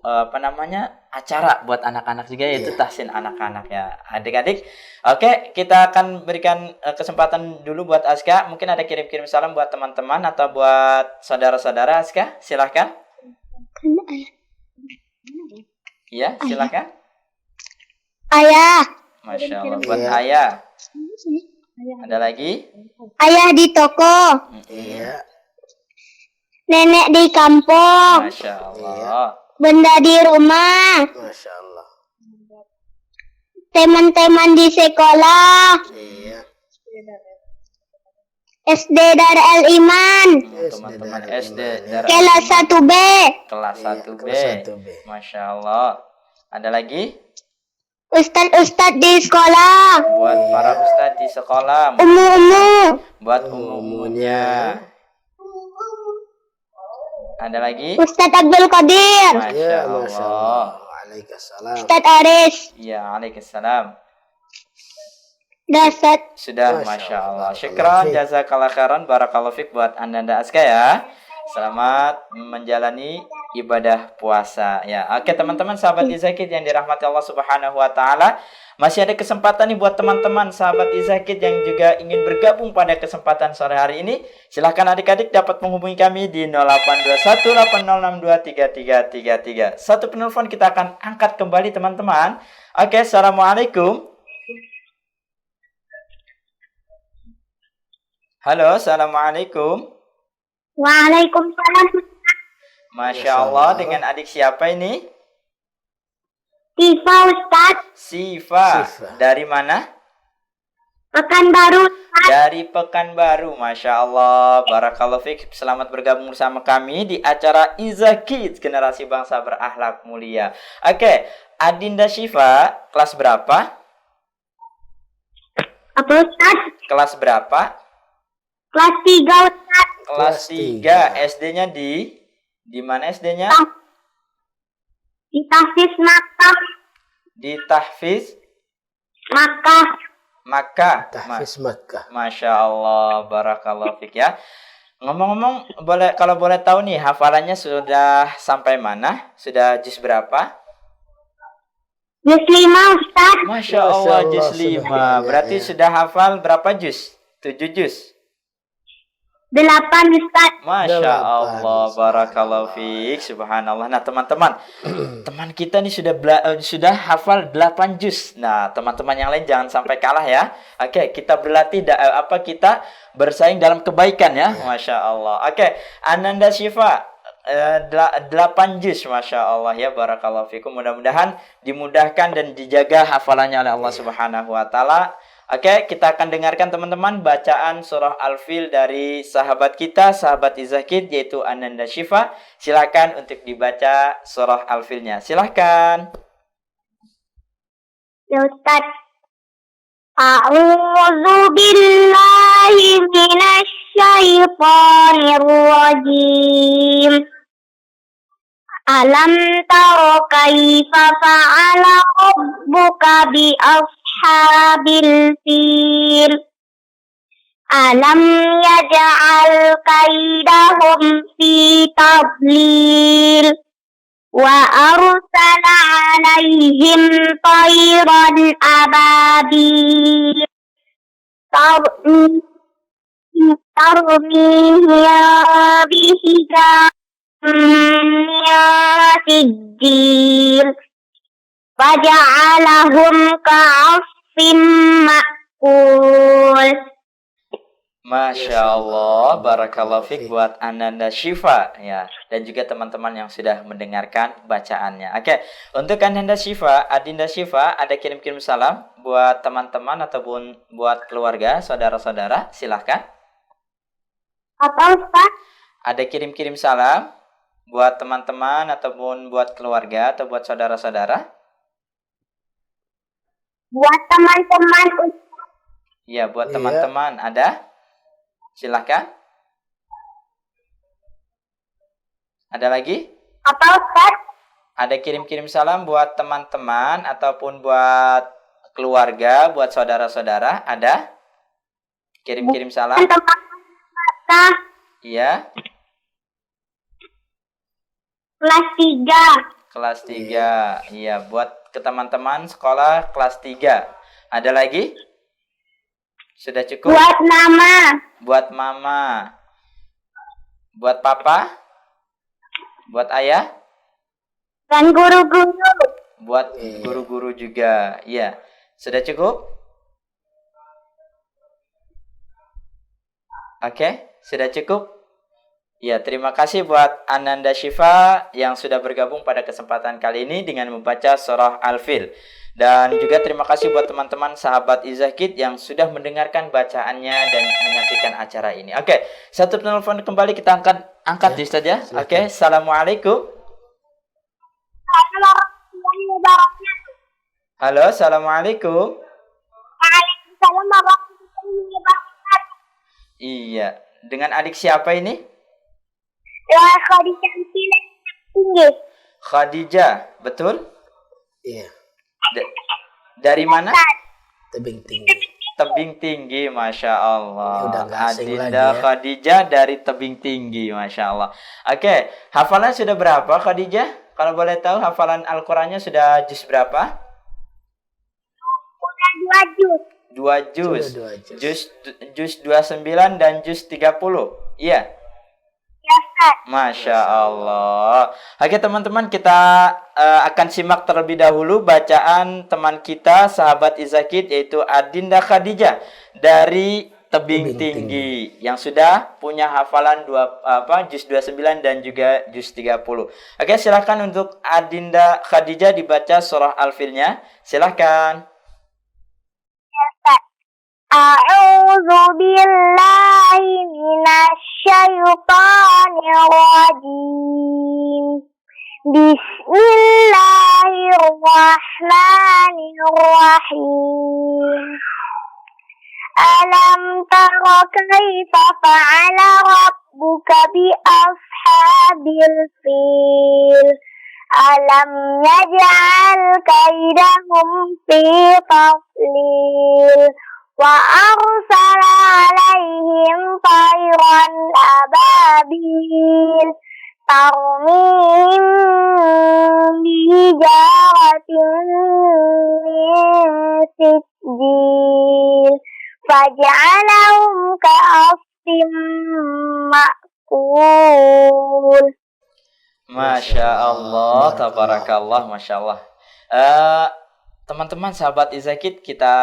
acara buat anak-anak juga, yaitu tahsin anak-anak ya, adik-adik. Oke, kita akan berikan kesempatan dulu buat Aska. Mungkin ada kirim-kirim salam buat teman-teman atau buat saudara-saudara. Aska, silahkan. Iya, silahkan. Ayah. Masya Allah, buat ayah. Ada lagi? Ayah di toko. Iya. Nenek di kampung. Masya Allah. Benda di rumah. Masya Allah. Teman-teman di sekolah. Iya. SD Dar El Iman. Teman-teman SD dari Kelas 1B. kelas 1B. kelas 1B. Masya Allah. Ada lagi? Ustadz-ustadz di sekolah. Buat para ustadz di sekolah. Umu-umu. Buat umumnya. Ada lagi? Ustadz Abdul Qadir. Masya Ya, Masya Allah. Allah. Waalaikumsalam. Ustadz Aris. Ya, alaihissalam. Dasat. Sudah, Masya Allah. Syukran, jazakallah khairan, barakallahu fik buat Anda Aska ya. Selamat menjalani ibadah puasa ya. Oke, teman-teman sahabat Izakid yang dirahmati Allah Subhanahu wa Ta'ala, masih ada kesempatan nih buat teman-teman sahabat Izakid yang juga ingin bergabung pada kesempatan sore hari ini. Silahkan adik-adik dapat menghubungi kami di 082180623333. Satu penelpon kita akan angkat kembali teman-teman. Oke, assalamualaikum. Halo, assalamualaikum. Waalaikumsalam. Masya Allah, dengan adik siapa ini? Tifa Ustadz. Siva. Dari mana? Pekanbaru. Dari Pekanbaru. Masya Allah, barakallahu fiik. Selamat bergabung bersama kami di acara Izakid, Generasi Bangsa Berakhlak Mulia. Oke, Adinda Siva, kelas berapa? Apa Ustadz? Kelas berapa? Kelas 3 Ustadz. Kelas 3. SD-nya di mana SD-nya? Di tahfiz Makkah. Di tahfiz Makkah. Makkah. Tahfiz Makkah. Masya Allah, barakallahu fik ya. Ngomong-ngomong, kalau boleh tahu nih, hafalannya sudah sampai mana? Sudah juz berapa? Juz 5, Ustaz. Masya Allah, juz sudah 5. banyak, Berarti ya. sudah hafal berapa juz? 7 juz. 8, Ustaz. Masya 8, Allah, barakallahu subhanallah. fiik, subhanallah. Nah, teman-teman, teman kita nih sudah hafal 8 juz. Nah, teman-teman yang lain jangan sampai kalah ya. Oke, kita berlatih kita bersaing dalam kebaikan ya. Masya Allah. Oke, Ananda Syifa 8 juz, Masya Allah ya, barakallahu fiikum. Mudah-mudahan dimudahkan dan dijaga hafalannya oleh Allah Subhanahu wa taala. Oke, kita akan dengarkan teman-teman bacaan surah Al-Fil dari sahabat kita, sahabat Izakid, yaitu Ananda Syifa. Silakan untuk dibaca surah Al-Filnya. Silakan. Ya Ustaz. A'udzu billahi minasy syaithanir rajim. Alam tara kaifa fa'ala rabbuka bi ashabil fil. Alam yaj'al kaidahum fi tadlil. Wa arsala 'alaihim tayran ababil. Tarmihim bihijar sijil. Faja'alahum ka'asfim ma'kul. Masya Allah, barakallahu fiik buat Ananda Syifa ya, dan juga teman-teman yang sudah mendengarkan bacaannya. Oke, untuk Ananda Syifa, Adinda Syifa, ada kirim-kirim salam buat teman-teman ataupun buat keluarga, saudara-saudara, silahkan. Apa Ustaz? Ada kirim-kirim salam buat teman-teman ataupun buat keluarga atau buat saudara-saudara? Buat teman-teman. Iya, buat Iya. teman-teman ada? Silahkan. Ada lagi? Apa Ustaz? Ada kirim-kirim salam buat teman-teman ataupun buat keluarga, buat saudara-saudara? Ada? Kirim-kirim salam? Teman-teman Iya. kelas 3. Kelas 3. Iya, buat ke teman-teman sekolah kelas 3. Ada lagi? Sudah cukup? Buat nama. Buat mama. Buat papa? Buat ayah? Dan guru-guru. Buat guru-guru juga. Iya. Sudah cukup? Oke, sudah cukup? Ya, terima kasih buat Ananda Syifa yang sudah bergabung pada kesempatan kali ini dengan membaca surah Al-Fil. Dan juga terima kasih buat teman-teman sahabat Izakid yang sudah mendengarkan bacaannya dan menyaksikan acara ini. Oke, satu telepon kembali kita angkat ya, Ustaz ya. Oke, Assalamualaikum. Warahmatullahi wabarakatuh. Halo, Assalamualaikum. Waalaikumsalam warahmatullahi wabarakatuh. Iya, dengan adik siapa ini? Khadijah tinggi. Khadijah, betul? Iya. Dari mana? Tebing tinggi. Tebing tinggi, Masya Allah. Ini udah nggak asing Adinda lagi ya. Khadijah dari tebing tinggi, Masya Allah. Oke, hafalan sudah berapa Khadijah? Kalau boleh tahu hafalan Al-Qurannya sudah juz berapa? Udah 2 juz. 2 juz. Sudah 2 juz. Juz 29 dan juz 30. Iya. Ya Ustaz. Masya Allah. Oke teman-teman, kita akan simak terlebih dahulu bacaan teman kita sahabat Izakid yaitu Adinda Khadijah dari Tebing Tinggi yang sudah punya hafalan juz 29 dan juga juz 30. Oke, silakan untuk Adinda Khadijah dibaca surah Al-Filnya. Silakan. A'udzu billahi minasy syaithanir rajim. Bismillahirrahmanirrahim. Alam tara kaifa fa'ala rabbuka bi ashabil fil. ألم يجعل كيدهم في تضليل وأرسل عليهم طيرا أبابيل ترميهم بحجارة من سجيل فجعلهم كعصف مأكول. Masya Allah, tabarakallah, Masya Allah. Teman-teman sahabat Izakid, kita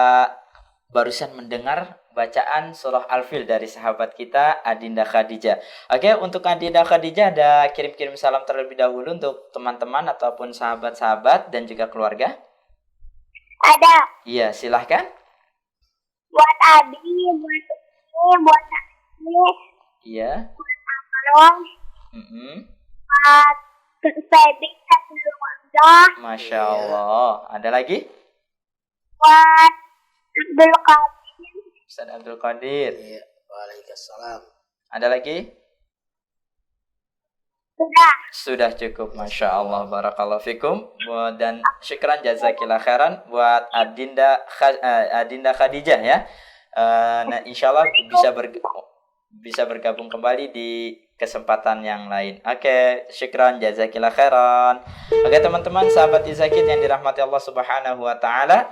barusan mendengar bacaan surah Al-Fil dari sahabat kita Adinda Khadijah. Oke, untuk Adinda Khadijah ada kirim-kirim salam terlebih dahulu untuk teman-teman ataupun sahabat-sahabat dan juga keluarga. Ada Iya, silahkan. buat Abi, buat Umi, buat Ani, Iya. Ron, buat Febi dan keluarga, Masya Allah. Ada lagi? buat Abdul Qadir, Ustaz Abdul Qadir. Iya. Waalaikumsalam. Ada lagi? sudah. Sudah cukup, Masya Allah, barakallahu fikum. Dan syukran jazakillah khairan buat Adinda Khadijah ya. Nah, insya Allah bisa bergabung kembali di kesempatan yang lain. Oke, syukran jazakillah khairan. Oke teman-teman sahabat Izakid yang dirahmati Allah Subhanahu wa taala,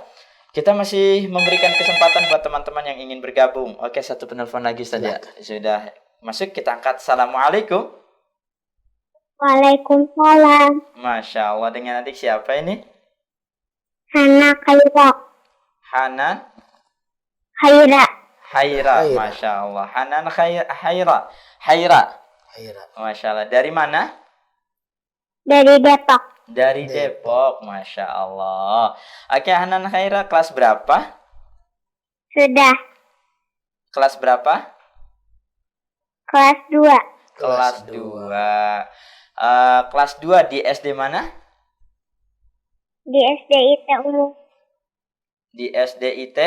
kita masih memberikan kesempatan buat teman-teman yang ingin bergabung. Oke, satu penelpon lagi saja. Sudah masuk, kita angkat. Assalamualaikum. Waalaikumsalam. Masya Allah, dengan adik siapa ini? Hana Khaira. Hanan Khaira. Haira, Haira. Masya Allah. Hanan Haira. Haira. Masya Allah. Dari mana? Dari Depok. Dari Depok, Masya Allah. Oke, Hanan Haira, kelas berapa? Sudah. Kelas berapa? Kelas 2. Kelas 2. Kelas 2 di SD mana? Di SDIT Umum. Di SDIT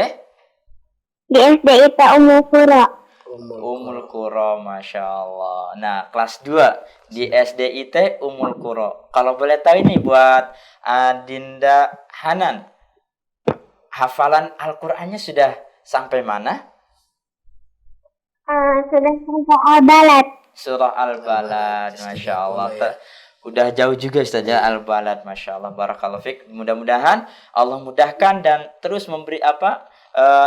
Di SDIT Umum Pura. Umul Qura, Masya Allah. Nah, kelas 2 di SDIT Umul Qura. Kalau boleh tahu ini buat Adinda Hanan, hafalan Al-Qur'annya sudah sampai mana? Sudah sampai Al-Balad. Surah Al-Balad, Masya Allah. Udah jauh juga Ustaz ya, Al-Balad, Masya Allah. Barakallahu fiik. Mudah-mudahan Allah mudahkan dan terus memberi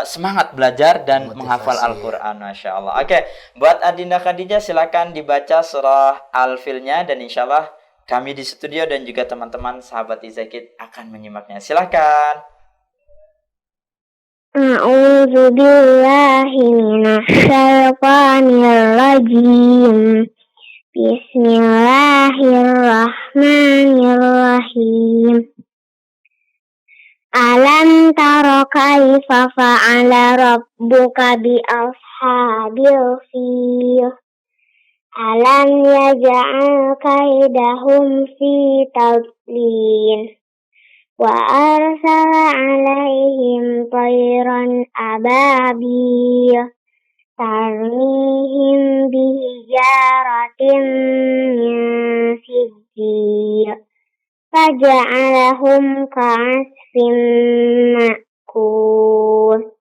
semangat belajar dan menghafal Al-Quran, Masya Allah. Oke, buat Adinda Khadijah silakan dibaca surah Al-Filnya, dan insya Allah kami di studio dan juga teman-teman sahabat Izakid akan menyimaknya. Silakan. A'udzu billahi minasyaitonir rajim. Bismillahirrahmanirrahim. Alam tara kaifa fa'ala rabbuka bi ashabil fil. Alam yaj'al kaidahum fi tadlil. Wa arsala 'alaihim tayran ababil tarmihim bihijaratin min sijil faja'alahum ka'asfin ma'kul.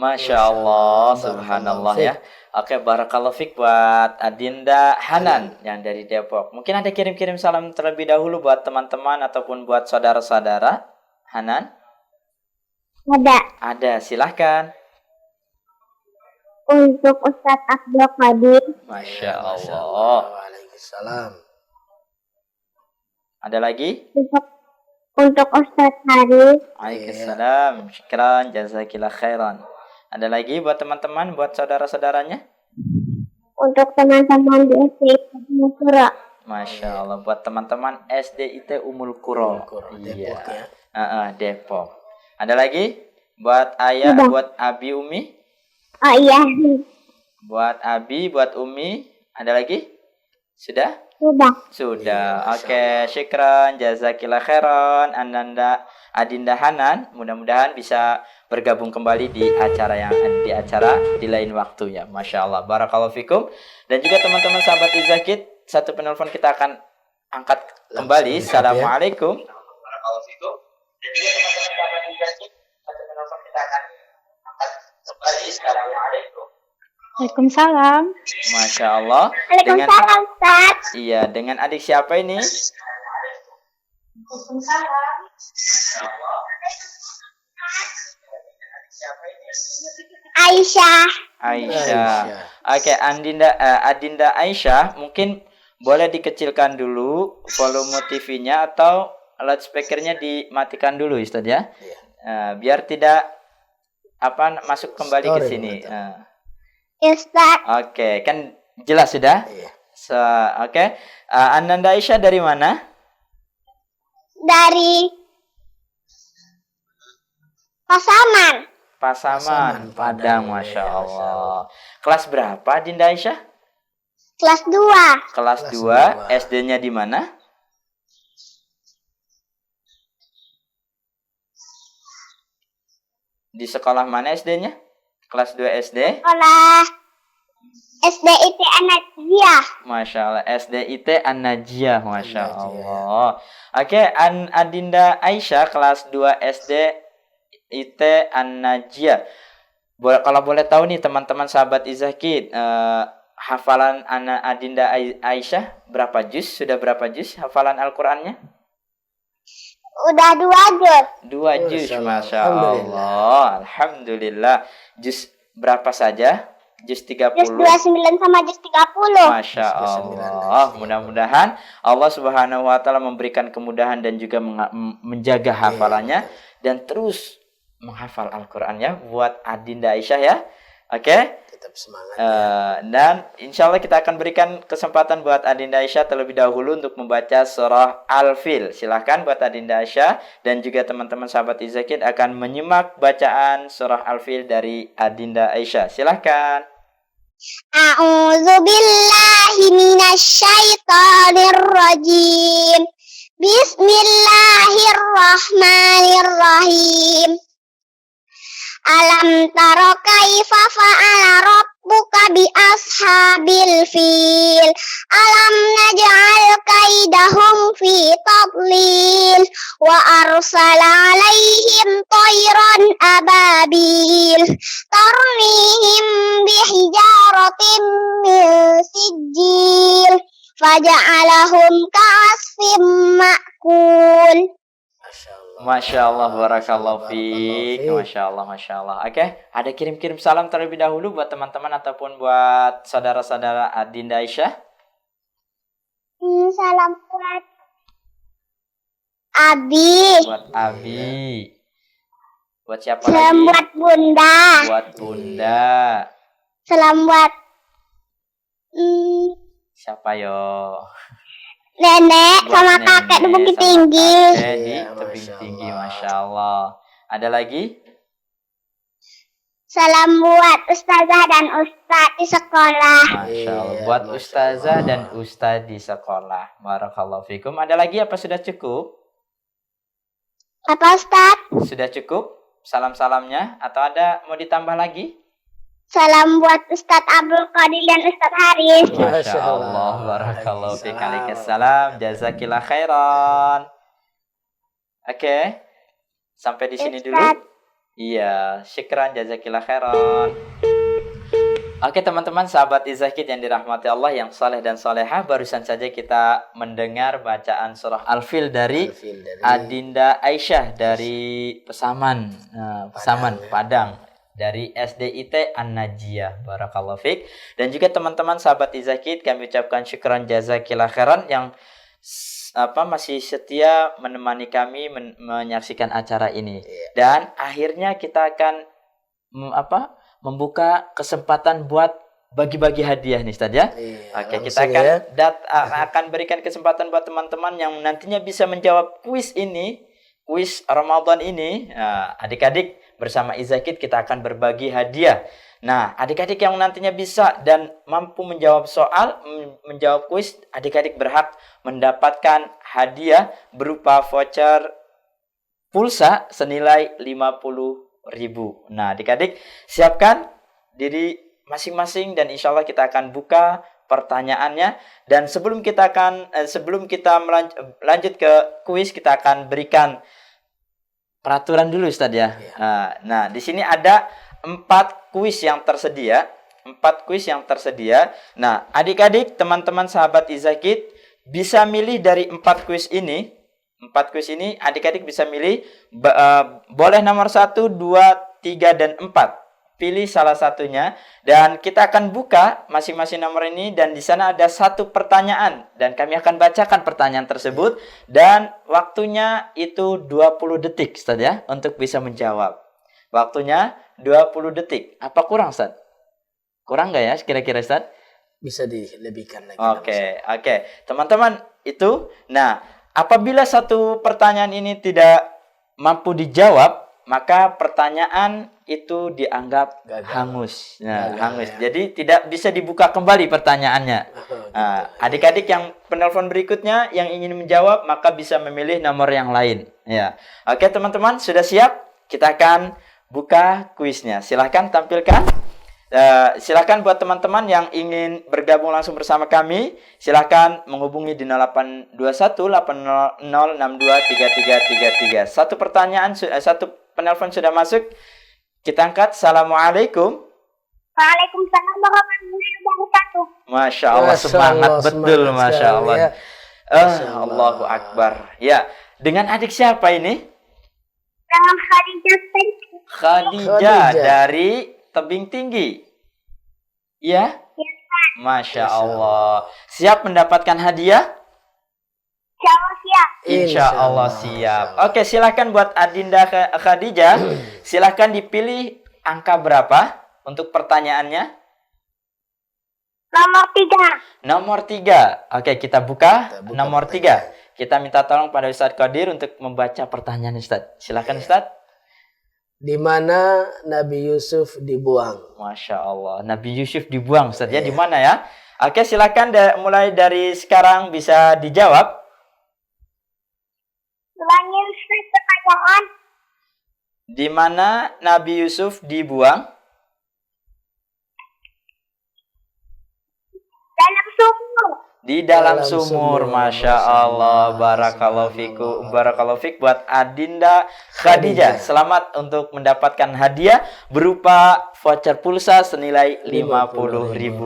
Masya Allah, subhanallah ya. Oke, barakallahu fiik buat Adinda Hanan yang dari Depok. Mungkin ada kirim-kirim salam terlebih dahulu buat teman-teman ataupun buat saudara-saudara. Hanan? Ada, silahkan. Untuk Ustadz Abdul Qadir. Masya Allah. Waalaikumsalam. Ada lagi? Untuk Ustadz Haris. Waalaikumsalam. Syukran, jazakillah khairan. Ada lagi buat teman-teman, buat saudara-saudaranya? Untuk teman-teman di SDIT Umul Qura. Masya Allah, buat teman-teman SDIT Umul Qura. Depok ya. Depok. Ada lagi? Buat ayah, Sudah. buat Abi, Umi? Oh iya. Buat Abi, buat Umi? Ada lagi? Sudah? Sudah. Oke, syukran, jazakillah khairan, Adinda Hanan. Mudah-mudahan bisa bergabung kembali di acara di lain waktu ya. Masya Allah, barakallahu fikum. Dan juga teman-teman sahabat Izakid, satu penelpon kita akan angkat kembali. Langsung angkat, ya. Assalamualaikum. Waalaikumsalam. Masya Allah. Waalaikumsalam, Ustaz. Iya, dengan adik siapa ini? Aisyah. Aisyah. Oke, Adinda Aisyah, mungkin boleh dikecilkan dulu volume TV-nya atau loudspeaker-nya dimatikan dulu, Ustaz ya. Biar tidak masuk kembali ke sini. Ustaz, Oke, kan jelas sudah? Iya. Oke. Ananda Aisyah dari mana? dari Pasaman. Pasaman, Padang, Masya Allah. Kelas berapa, Dinda Aisyah? Kelas 2. Kelas 2, SD-nya di mana? Di sekolah mana SD-nya? Kelas 2 SD? Sekolah SDIT An-Najiyah. Masya Allah, SDIT An-Najiyah, Masya Allah. Oke, Adinda Aisyah, kelas 2 SDIT An-Najiyah. Kalau boleh tahu nih teman-teman sahabat Izakid, hafalan Adinda Aisyah berapa juz? Sudah berapa juz hafalan Al-Qur'annya? Udah 2 juz. 2 juz, Masya Allah. Alhamdulillah. Juz berapa saja? Juz 30. Juz 29 sama juz 30. Masya Allah. Mudah-mudahan Allah Subhanahu wa taala memberikan kemudahan dan juga menjaga hafalannya dan terus menghafal Al-Qur'annya buat Adinda Aisyah ya. Oke? Tetap semangat. Dan insya Allah kita akan berikan kesempatan buat Adinda Aisyah terlebih dahulu untuk membaca surah Al-Fil. Silahkan buat Adinda Aisyah dan juga teman-teman sahabat Izakid akan menyimak bacaan surah Al-Fil dari Adinda Aisyah. Silahkan. A'udzu billahi minasyaitonir rajim. Bismillahirrahmanirrahim. Alam taro kaifa fa'ala rabbuka bi ashabil fil. Alam naj'al kaidahum fi tadlil wa arsala 'alaihim tayran ababil tarmihim bihijaratin min sijil faja'alahum ka'asfim ma'kul. Masya Allah, barakallahu fiik. Masya Allah, Masya Allah. Oke, ada kirim-kirim salam terlebih dahulu buat teman-teman ataupun buat saudara-saudara Adinda Aisyah. Salam buat Abi. Buat Abi. Buat siapa Salam lagi? buat Bunda. Buat Bunda. Salam buat Siapa yo? nenek Buat sama nenek, kakek di Bukit sama Tinggi. kakek di Tebing Tinggi, Masya Allah. Ada lagi? Salam buat ustazah dan ustaz di sekolah. Masya Allah. Buat ustazah dan ustaz di sekolah. Barakallahu fikum. Ada lagi apa sudah cukup? Apa Ustaz? Sudah cukup salam-salamnya atau ada mau ditambah lagi? Salam buat Ustadz Abdul Qadir dan Ustadz Haris. Masya Allah, barakallahu fiik. Waalaikumsalam, jazakillah khairan. Oke, sampai di sini dulu. Iya, syukran, jazakillah khairan. Oke teman-teman sahabat Izakid yang dirahmati Allah yang saleh dan salehah, barusan saja kita mendengar bacaan surah Al-Fil dari Adinda Aisyah dari Pesaman, Padang. Dari SDIT An-Najiyah. Barakallahu fiik. Dan juga teman-teman sahabat Izakid, kami ucapkan syukran jazakillah khairan yang masih setia menemani kami menyaksikan acara ini. Dan akhirnya kita akan membuka kesempatan buat bagi-bagi hadiah nih Ustaz ya. Oke, kita akan berikan kesempatan buat teman-teman yang nantinya bisa menjawab kuis ini, kuis Ramadan ini. Adik-adik bersama Izakid kita akan berbagi hadiah. Nah, adik-adik yang nantinya bisa dan mampu menjawab soal, menjawab kuis, adik-adik berhak mendapatkan hadiah berupa voucher pulsa senilai 50.000. Nah, adik-adik siapkan diri masing-masing dan insya Allah kita akan buka pertanyaannya. Dan sebelum kita lanjut ke kuis, kita akan berikan peraturan dulu Ustaz ya. Nah, di sini ada 4 kuis yang tersedia. 4 kuis yang tersedia. Nah, adik-adik, teman-teman sahabat Izakid bisa milih dari 4 kuis ini. 4 kuis ini adik-adik bisa milih boleh nomor 1, 2, 3 dan 4. Pilih salah satunya dan kita akan buka masing-masing nomor ini dan di sana ada 1 pertanyaan dan kami akan bacakan pertanyaan tersebut dan waktunya itu 20 detik Ustaz ya untuk bisa menjawab. Waktunya 20 detik. Apa kurang Ustaz? Kurang nggak ya kira-kira Ustaz? Bisa dilebihkan lagi. Oke. Teman-teman itu, nah apabila satu pertanyaan ini tidak mampu dijawab, maka pertanyaan itu dianggap hangus. Nah, hangus. Ya. Jadi tidak bisa dibuka kembali pertanyaannya. Nah, adik-adik yang penelpon berikutnya yang ingin menjawab maka bisa memilih nomor yang lain. Ya. Oke, teman-teman sudah siap? Kita akan buka kuisnya. Silahkan tampilkan. Silakan buat teman-teman yang ingin bergabung langsung bersama kami, silakan menghubungi di 0821 80623333. Satu penelpon sudah masuk. Kita angkat. Assalamualaikum. Waalaikumsalam warahmatullahi wabarakatuh. Masya Allah, semangat betul, Masya Allah. Ya. Allahu Akbar. Ya, dengan adik siapa ini? Dengan Khadijah Saifi. Khadijah dari Tebing Tinggi. Ya? Masya Allah. Siap mendapatkan hadiah? Siap. Insya Allah siap. Oke, silakan buat Adinda Khadijah. Silakan dipilih angka berapa untuk pertanyaannya? Nomor 3. Nomor 3. Oke, kita buka nomor 3. Kita minta tolong pada Ustadz Qadir untuk membaca pertanyaan Ustadz. Silakan Ustadz. Di mana Nabi Yusuf dibuang? Masya Allah. Nabi Yusuf dibuang Ustadz ya. Di mana ya? Oke, silakan mulai dari sekarang bisa dijawab. Menyusun pertanyaan. Di mana Nabi Yusuf dibuang? Dalam sumur. Di dalam Dalam sumur. sumur. Masya Allah. Barakallahu fiku. Barakallahu fik buat Adinda Khadijah. Selamat untuk mendapatkan hadiah berupa voucher pulsa senilai Rp50.000.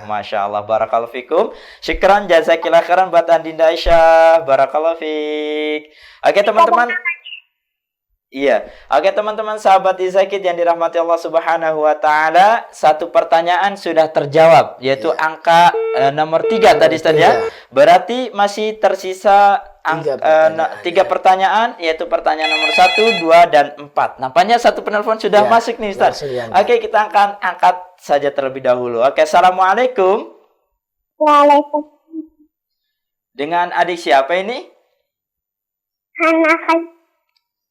Masya Allah. Barakallahu fikum. Syukran jazakillah khairan buat Adinda Aisyah. Barakallahu fik. Oke teman-teman. Iya. Oke teman-teman sahabat Izakid yang dirahmati Allah Subhanahu wa taala, 1 pertanyaan sudah terjawab yaitu angka nomor 3 tadi Ustaz ya. Berarti masih tersisa 3 pertanyaan yaitu pertanyaan nomor 1, 2 dan 4. Nampaknya 1 penelpon sudah masuk nih Ustaz. Oke, kita akan angkat saja terlebih dahulu. Oke, Assalamualaikum. Waalaikumsalam. Dengan adik siapa ini?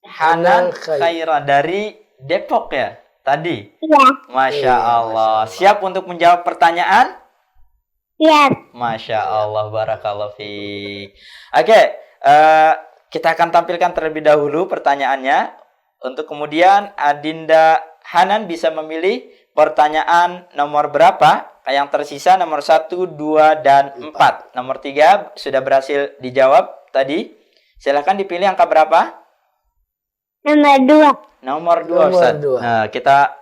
Hana Khaira dari Depok ya tadi. Iya. Masya Allah. Siap untuk menjawab pertanyaan? Siap. Masya Allah. Barakallahu fiik. Oke, kita akan tampilkan terlebih dahulu pertanyaannya. Untuk kemudian Adinda Hanan bisa memilih pertanyaan nomor berapa. Yang tersisa nomor 1, 2, dan 4. Nomor 3 sudah berhasil dijawab tadi. Silakan dipilih angka berapa? Nomor 2 Ustaz. Nah, kita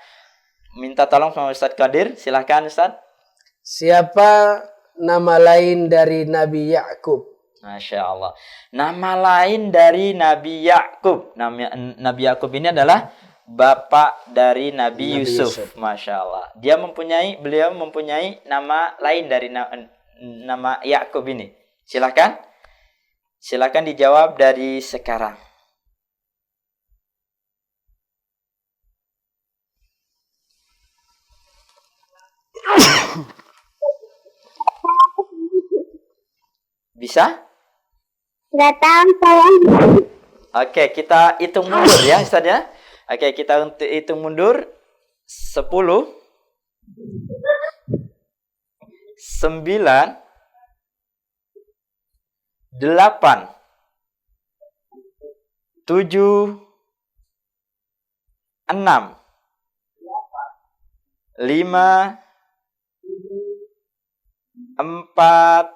minta tolong sama Ustaz Qadir. Silakan Ustaz. Siapa nama lain dari Nabi Yakub? Masya Allah. Nama lain dari Nabi Yakub. Nabi Yakub ini adalah bapak dari Nabi Yusuf. Masya Allah. Beliau mempunyai nama lain dari nama Yakub ini. Silakan. Silakan dijawab dari sekarang. Bisa? Nggak tahu saya. Oke, kita hitung mundur ya Ustaz ya. Oke, kita hitung mundur. 10 9 8 7 6 5 4,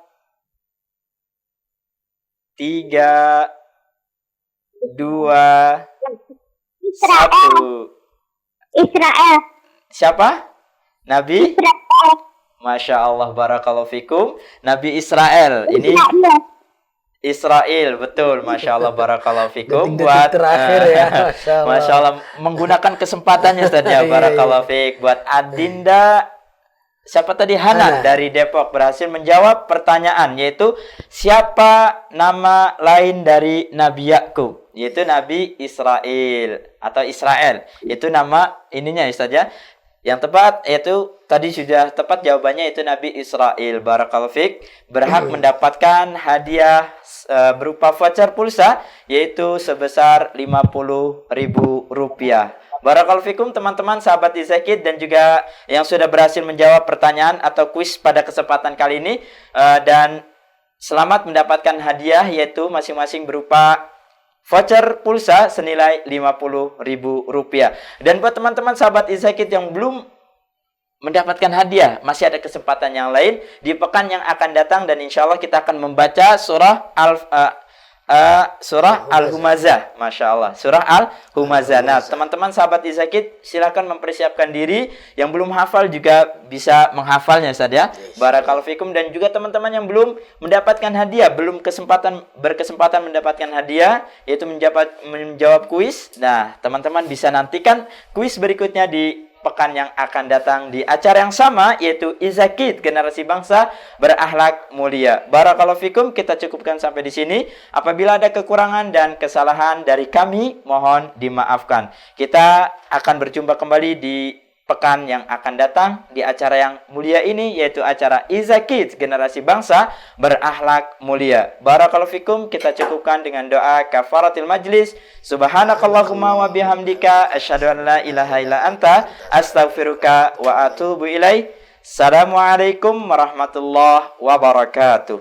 3, 2, 1. Israel. Siapa? Nabi? Israel. Masya Allah, barakallahu fikum. Nabi Israel. Ini Israel, betul. Masya Allah, barakallahu fikum. Detik-detik terakhir ya, Masya Allah. Masya Allah, menggunakan kesempatannya Ustaz ya, Iya, barakallahu fik. Buat Adinda, siapa tadi? Hana dari Depok berhasil menjawab pertanyaan, yaitu siapa nama lain dari Nabi Yakub? Yaitu Nabi Israel atau Israel. Itu nama ininya Ustaz ya. Yang tepat yaitu tadi sudah tepat jawabannya, itu Nabi Israel. Barakallahu fik. Berhak mendapatkan hadiah berupa voucher pulsa yaitu sebesar Rp50.000. Barakallahu fikum teman-teman sahabat Izakid dan juga yang sudah berhasil menjawab pertanyaan atau kuis pada kesempatan kali ini, dan selamat mendapatkan hadiah yaitu masing-masing berupa voucher pulsa senilai Rp50.000. Dan buat teman-teman sahabat Izakid yang belum mendapatkan hadiah, masih ada kesempatan yang lain di pekan yang akan datang, dan insya Allah kita akan membaca surah Al-Humazah. Masya Allah, surah Al-Humazah. Nah, teman-teman sahabat Izakid, silakan mempersiapkan diri. Yang belum hafal juga bisa menghafalnya saja. Barakallahu fikum. Dan juga teman-teman yang belum mendapatkan hadiah, belum berkesempatan mendapatkan hadiah, yaitu menjawab kuis. Nah, teman-teman bisa nantikan kuis berikutnya di pekan yang akan datang di acara yang sama, yaitu Izakid, generasi bangsa berakhlak mulia. Barakallahu fikum, kita cukupkan sampai di sini. Apabila ada kekurangan dan kesalahan dari kami, mohon dimaafkan. Kita akan berjumpa kembali di pekan yang akan datang di acara yang mulia ini, yaitu acara Izakid, generasi bangsa berakhlak mulia. Barakallahu fikum, kita cukupkan dengan doa kafaratil majlis. Subhanakallahumma wa bihamdika asyhadu an la ilaha illa anta astaghfiruka wa atubu ilaik. Assalamualaikum warahmatullahi wabarakatuh.